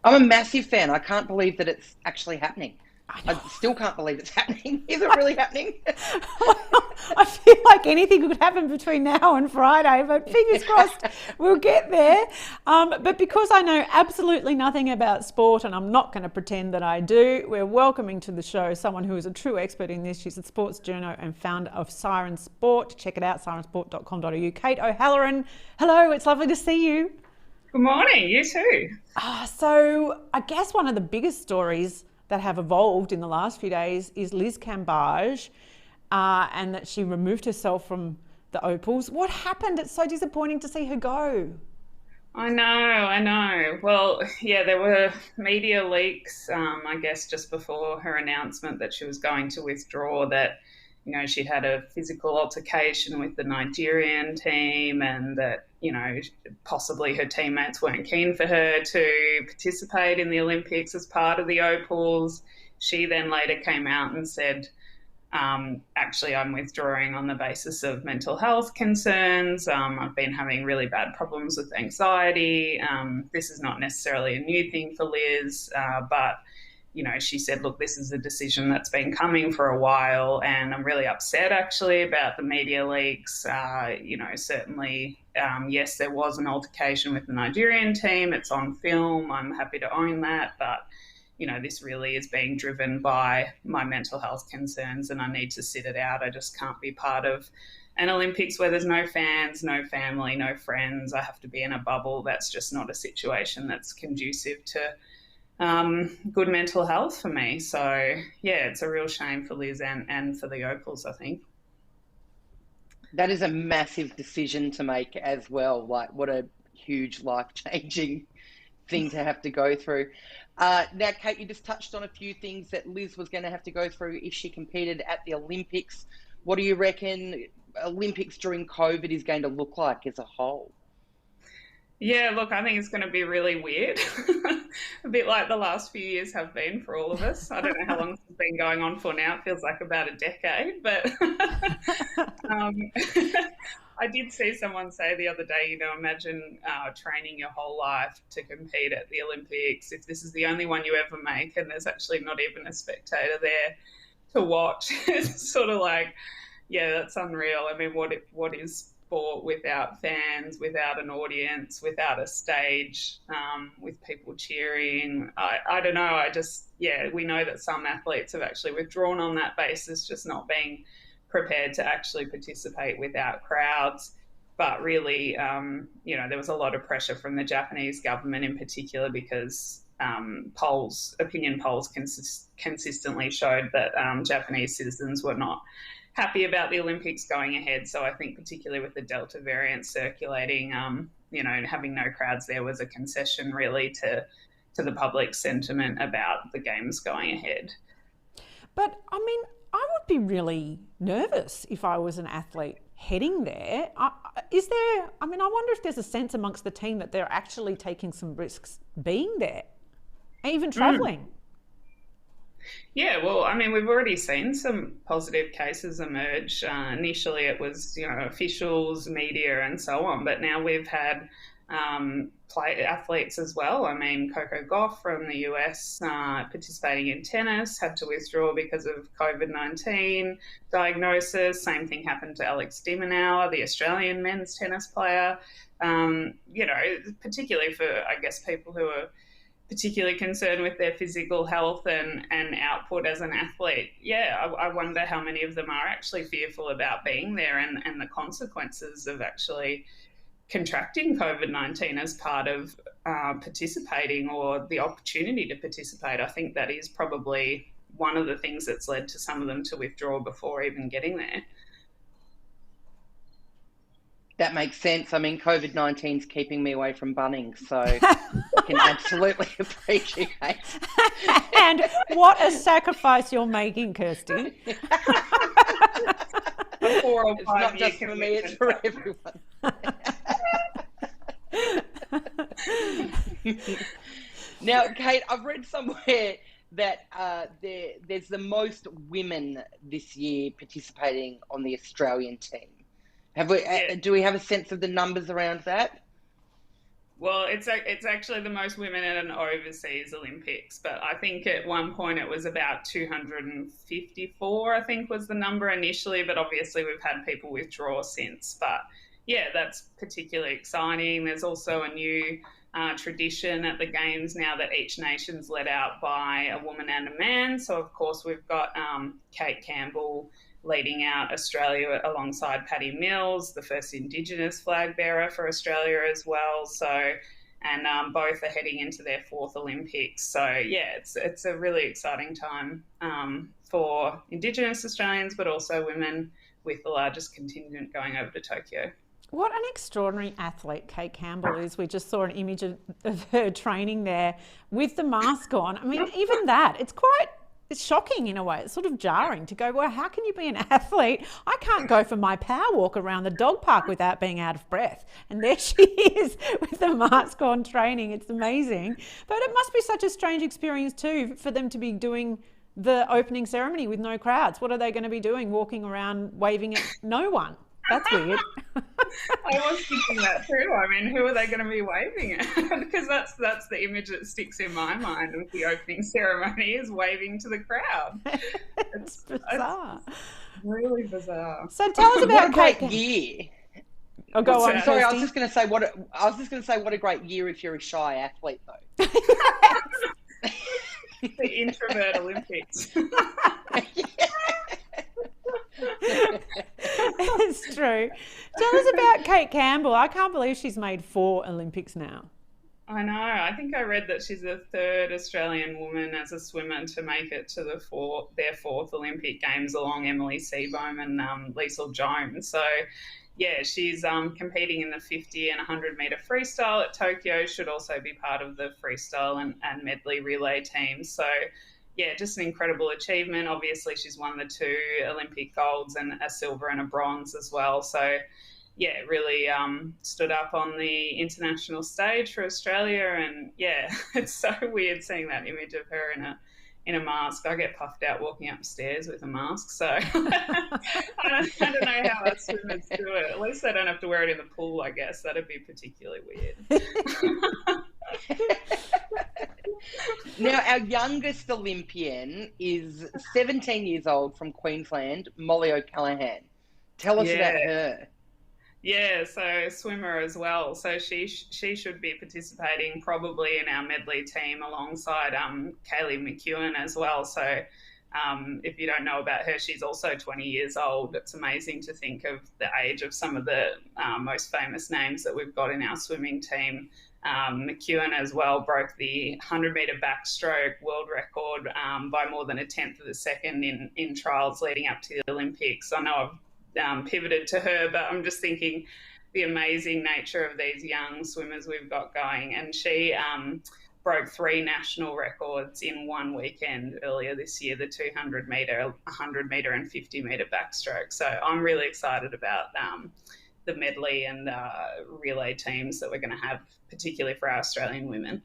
I'm a massive fan. I can't believe that it's actually happening. I still can't believe it's happening. Is it really happening? I feel like anything could happen between now and Friday, but fingers crossed we'll get there. But because I know absolutely nothing about sport, and I'm not going to pretend that I do, we're welcoming to the show someone who is a true expert in this. She's a sports journo and founder of Siren Sport. Check it out, sirensport.com.au. Kate O'Halloran, hello, it's lovely to see you. Good morning, you too. So I guess one of the biggest stories that have evolved in the last few days is Liz Cambage, and that she removed herself from the Opals. What happened? It's so disappointing to see her go. I know. Well, yeah, there were media leaks, I guess, just before her announcement that she was going to withdraw, that, you know, she'd had a physical altercation with the Nigerian team, and that, you know, possibly her teammates weren't keen for her to participate in the Olympics as part of the Opals. She then later came out and said, actually, I'm withdrawing on the basis of mental health concerns. I've been having really bad problems with anxiety. This is not necessarily a new thing for Liz, but you know, she said, look, this is a decision that's been coming for a while, and I'm really upset actually about the media leaks. You know, certainly, yes, there was an altercation with the Nigerian team. It's on film. I'm happy to own that. But, you know, this really is being driven by my mental health concerns, and I need to sit it out. I just can't be part of an Olympics where there's no fans, no family, no friends. I have to be in a bubble. That's just not a situation that's conducive to good mental health for me. So, yeah, it's a real shame for Liz and for the Opals, I think. That is a massive decision to make as well. Like, what a huge life-changing thing to have to go through. Now, Kate, you just touched on a few things that Liz was going to have to go through if she competed at the Olympics. What do you reckon Olympics during COVID is going to look like as a whole? Yeah, look, I think it's going to be really weird. A bit like the last few years have been for all of us. I don't know how long it's been going on for now. It feels like about a decade. But I did see someone say the other day, you know, imagine training your whole life to compete at the Olympics. If this is the only one you ever make and there's actually not even a spectator there to watch, it's sort of like, yeah, that's unreal. I mean, what is sport without fans, without an audience, without a stage, with people cheering? I don't know. We know that some athletes have actually withdrawn on that basis, just not being prepared to actually participate without crowds. But really, you know, there was a lot of pressure from the Japanese government in particular, because opinion polls consistently showed that Japanese citizens were not happy about the Olympics going ahead. So I think particularly with the Delta variant circulating, you know, and having no crowds there was a concession really to the public sentiment about the Games going ahead. But I mean, I would be really nervous if I was an athlete heading there. I wonder if there's a sense amongst the team that they're actually taking some risks being there. even travelling. Yeah, well, I mean, we've already seen some positive cases emerge. Initially, it was, officials, media, and so on, but now we've had athletes as well. I mean, Coco Gauff from the US participating in tennis had to withdraw because of COVID-19 diagnosis. Same thing happened to Alex de Minaur, the Australian men's tennis player. Particularly for, I guess, people who are particularly concerned with their physical health and output as an athlete. Yeah, I wonder how many of them are actually fearful about being there and the consequences of actually contracting COVID-19 as part of participating or the opportunity to participate. I think that is probably one of the things that's led to some of them to withdraw before even getting there. That makes sense. I mean, COVID-19 is keeping me away from Bunnings, so I can absolutely appreciate. And what a sacrifice you're making, Kirsty. It's not just for me, it's for everyone. Now, Kate, I've read somewhere that there's the most women this year participating on the Australian team. Do we have a sense of the numbers around that? Well, it's actually the most women at an overseas Olympics, but I think at one point it was about 254, I think was the number initially, but obviously we've had people withdraw since. But yeah, that's particularly exciting. There's also a new tradition at the Games now that each nation's led out by a woman and a man. So of course we've got Kate Campbell leading out Australia alongside Paddy Mills, the first Indigenous flag bearer for Australia as well. So, and both are heading into their 4th Olympics. So yeah, it's a really exciting time for Indigenous Australians, but also women, with the largest contingent going over to Tokyo. What an extraordinary athlete Kate Campbell is. We just saw an image of her training there with the mask on. I mean, even that, it's shocking in a way. It's sort of jarring to go, well, how can you be an athlete? I can't go for my power walk around the dog park without being out of breath. And there she is with the mask on training. It's amazing. But it must be such a strange experience too for them to be doing the opening ceremony with no crowds. What are they going to be doing? Walking around waving at no one? That's weird. I was thinking that too. I mean, who are they going to be waving at? Because that's the image that sticks in my mind with the opening ceremony, is waving to the crowd. It's bizarre. It's really bizarre. So tell us about what a great year. Oh, go on. Sorry, Kirsty. I was just going to say what a great year if you're a shy athlete, though. The introvert Olympics. It's true. Tell us about Kate Campbell. I can't believe she's made 4 Olympics now. I know. I think I read that she's the 3rd Australian woman as a swimmer to make it to their 4th Olympic Games, along Emily Seebohm and Liesl Jones. So, yeah, she's competing in the 50 and 100 metre freestyle at Tokyo. Should also be part of the freestyle and medley relay team. So, yeah, just an incredible achievement. Obviously, she's won the 2 Olympic golds and a silver and a bronze as well. So, yeah, really stood up on the international stage for Australia. And, yeah, it's so weird seeing that image of her in a mask. I get puffed out walking upstairs with a mask. So I don't know how our swimmers do it. At least they don't have to wear it in the pool, I guess. That'd be particularly weird. Now, our youngest Olympian is 17 years old from Queensland, Molly O'Callaghan. Tell us about her. Yeah, so swimmer as well. So she should be participating probably in our medley team alongside Kaylee McEwen as well. So if you don't know about her, she's also 20 years old. It's amazing to think of the age of some of the most famous names that we've got in our swimming team. McEwen as well broke the 100-metre backstroke world record by more than a tenth of a second in trials leading up to the Olympics. I know I've pivoted to her, but I'm just thinking the amazing nature of these young swimmers we've got going. And she broke 3 national records in one weekend earlier this year, the 200-metre, 100-metre and 50-metre backstroke. So I'm really excited about the medley and relay teams that we're going to have, particularly for our Australian women.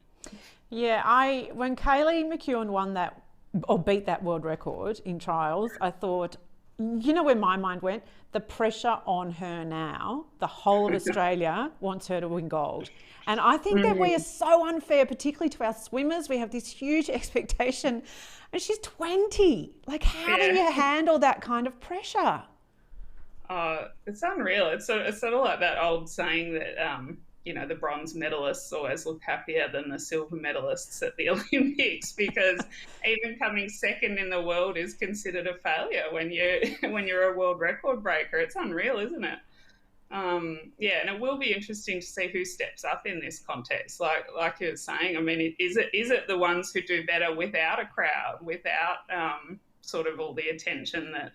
Yeah, when Kaylee McEwen won that or beat that world record in trials, I thought, you know where my mind went? The pressure on her now. The whole of Australia wants her to win gold. And I think that we are so unfair, particularly to our swimmers. We have this huge expectation. And she's 20. Like, how do you handle that kind of pressure? It's unreal. It's sort of like that old saying that, you know, the bronze medalists always look happier than the silver medalists at the Olympics, because even coming second in the world is considered a failure when you're a world record breaker. It's unreal, isn't it? And it will be interesting to see who steps up in this contest. Like you were saying, I mean, is it the ones who do better without a crowd, without sort of all the attention that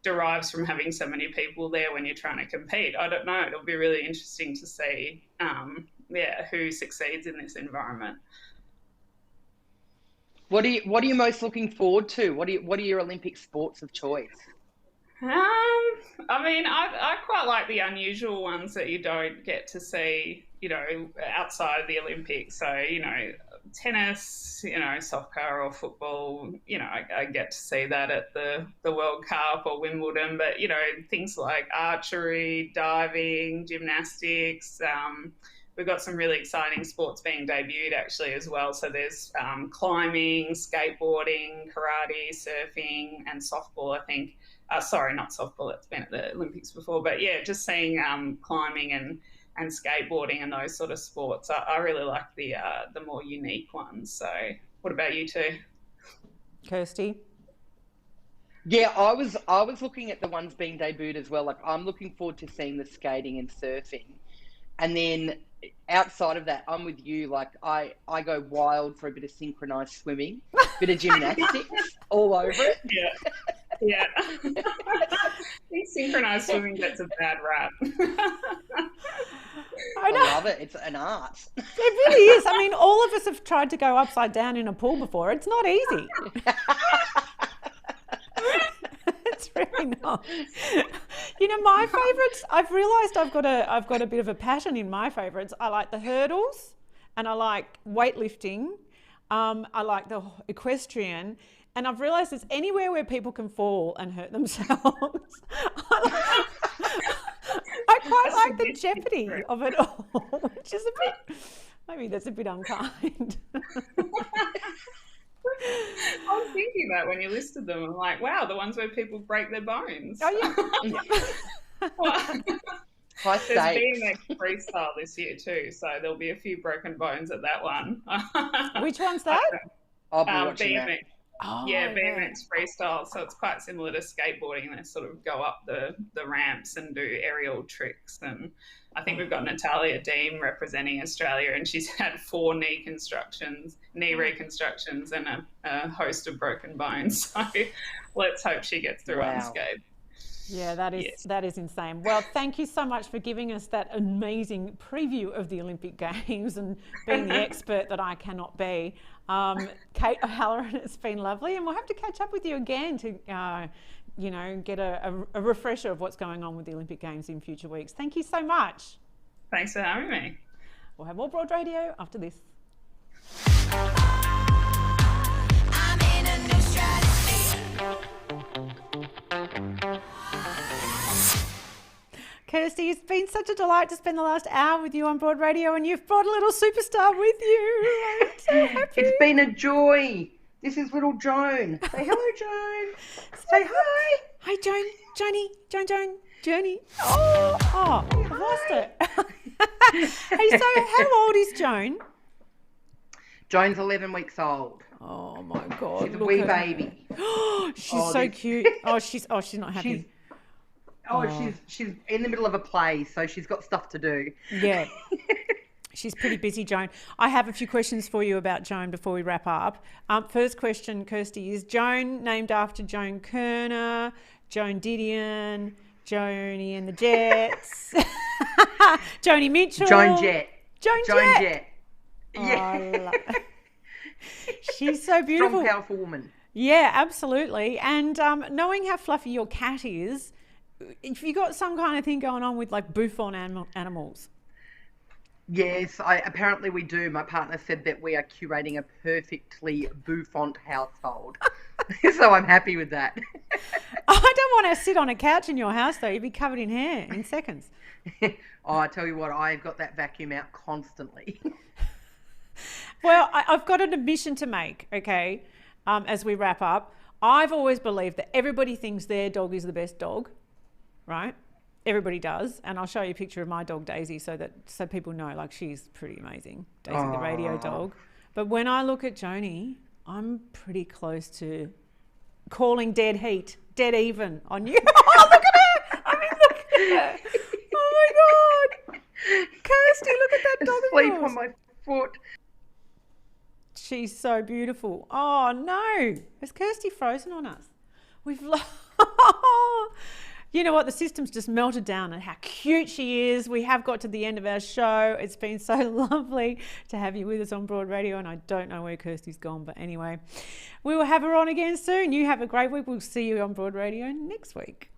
derives from having so many people there when you're trying to compete? I don't know. It'll be really interesting to see, who succeeds in this environment. What are you most looking forward to? What are your Olympic sports of choice? I mean, I quite like the unusual ones that you don't get to see, you know, outside of the Olympics. So, you know, tennis, you know, soccer or football, you know, I get to see that at the World Cup or Wimbledon. But, you know, things like archery, diving, gymnastics, we've got some really exciting sports being debuted actually as well. So there's climbing, skateboarding, karate, surfing and softball, I think. Sorry, not softball, it's been at the Olympics before. But yeah, just seeing climbing and skateboarding and those sort of sports. I really like the more unique ones. So what about you two? Kirsty? Yeah, I was looking at the ones being debuted as well. Like, I'm looking forward to seeing the skating and surfing. And then outside of that, I'm with you. Like, I go wild for a bit of synchronized swimming, bit of gymnastics all over it. Yeah. I think synchronized swimming gets a bad rap. I love it. It's an art. It really is. I mean, all of us have tried to go upside down in a pool before. It's not easy. It's really not. You know, my favourites, I've realised I've got a bit of a pattern in my favourites. I like the hurdles and I like weightlifting. I like the equestrian. And I've realised it's anywhere where people can fall and hurt themselves. I quite like the jeopardy of it all, which is maybe that's a bit unkind. I was thinking that when you listed them, I'm like, wow, the ones where people break their bones. Oh, yeah. High There's stakes. BMX freestyle this year too, so there'll be a few broken bones at that one. Which one's that? I'll be watching BMX. that. Oh, yeah, BMX freestyle. So it's quite similar to skateboarding. They sort of go up the ramps and do aerial tricks. And I think we've got Natalia Deem representing Australia, and she's had 4 knee reconstructions, and a host of broken bones. So let's hope she gets through unscathed. Yeah, that is insane. Well, thank you so much for giving us that amazing preview of the Olympic Games and being the expert that I cannot be. Kate O'Halloran, it's been lovely, and we'll have to catch up with you again to, get a refresher of what's going on with the Olympic Games in future weeks. Thank you so much. Thanks for having me. We'll have more Broad Radio after this. I'm in a new strategy. Kirsty, it's been such a delight to spend the last hour with you on Broad Radio, and you've brought a little superstar with you. I'm so happy. It's been a joy. This is little Joan. Say hello, Joan. Say hi. Hi, Joan. Journey. Oh, I've lost it. Hey, so how old is Joan? Joan's 11 weeks old. Oh my God. She's a wee baby. She's so cute. She's not happy. She's in the middle of a play, so she's got stuff to do. Yeah. She's pretty busy, Joan. I have a few questions for you about Joan before we wrap up. First question, Kirsty, is Joan named after Joan Kerner, Joan Didion, Joni and the Jets, Joni Mitchell? Joan Jett. Joan Jett. Yeah. Oh, she's so beautiful. Strong, powerful woman. Yeah, absolutely. And knowing how fluffy your cat is, if you got some kind of thing going on with like bouffant animals? Yes, apparently we do. My partner said that we are curating a perfectly bouffant household. So I'm happy with that. I don't want to sit on a couch in your house, though. You'd be covered in hair in seconds. Oh, I tell you what, I've got that vacuum out constantly. Well, I've got an admission to make, okay, as we wrap up. I've always believed that everybody thinks their dog is the best dog, right? Everybody does. And I'll show you a picture of my dog, Daisy, so people know, like, she's pretty amazing, Daisy the radio dog. But when I look at Joni, I'm pretty close to calling dead heat, dead even on you. Oh, look at her! I mean, look at her. Oh, my God. Kirsty, look at that dog. Sleep on my foot. She's so beautiful. Oh, no. Has Kirsty frozen on us? We've You know what? The system's just melted down at how cute she is. We have got to the end of our show. It's been so lovely to have you with us on Broad Radio, and I don't know where Kirsty's gone, but anyway, we will have her on again soon. You have a great week. We'll see you on Broad Radio next week.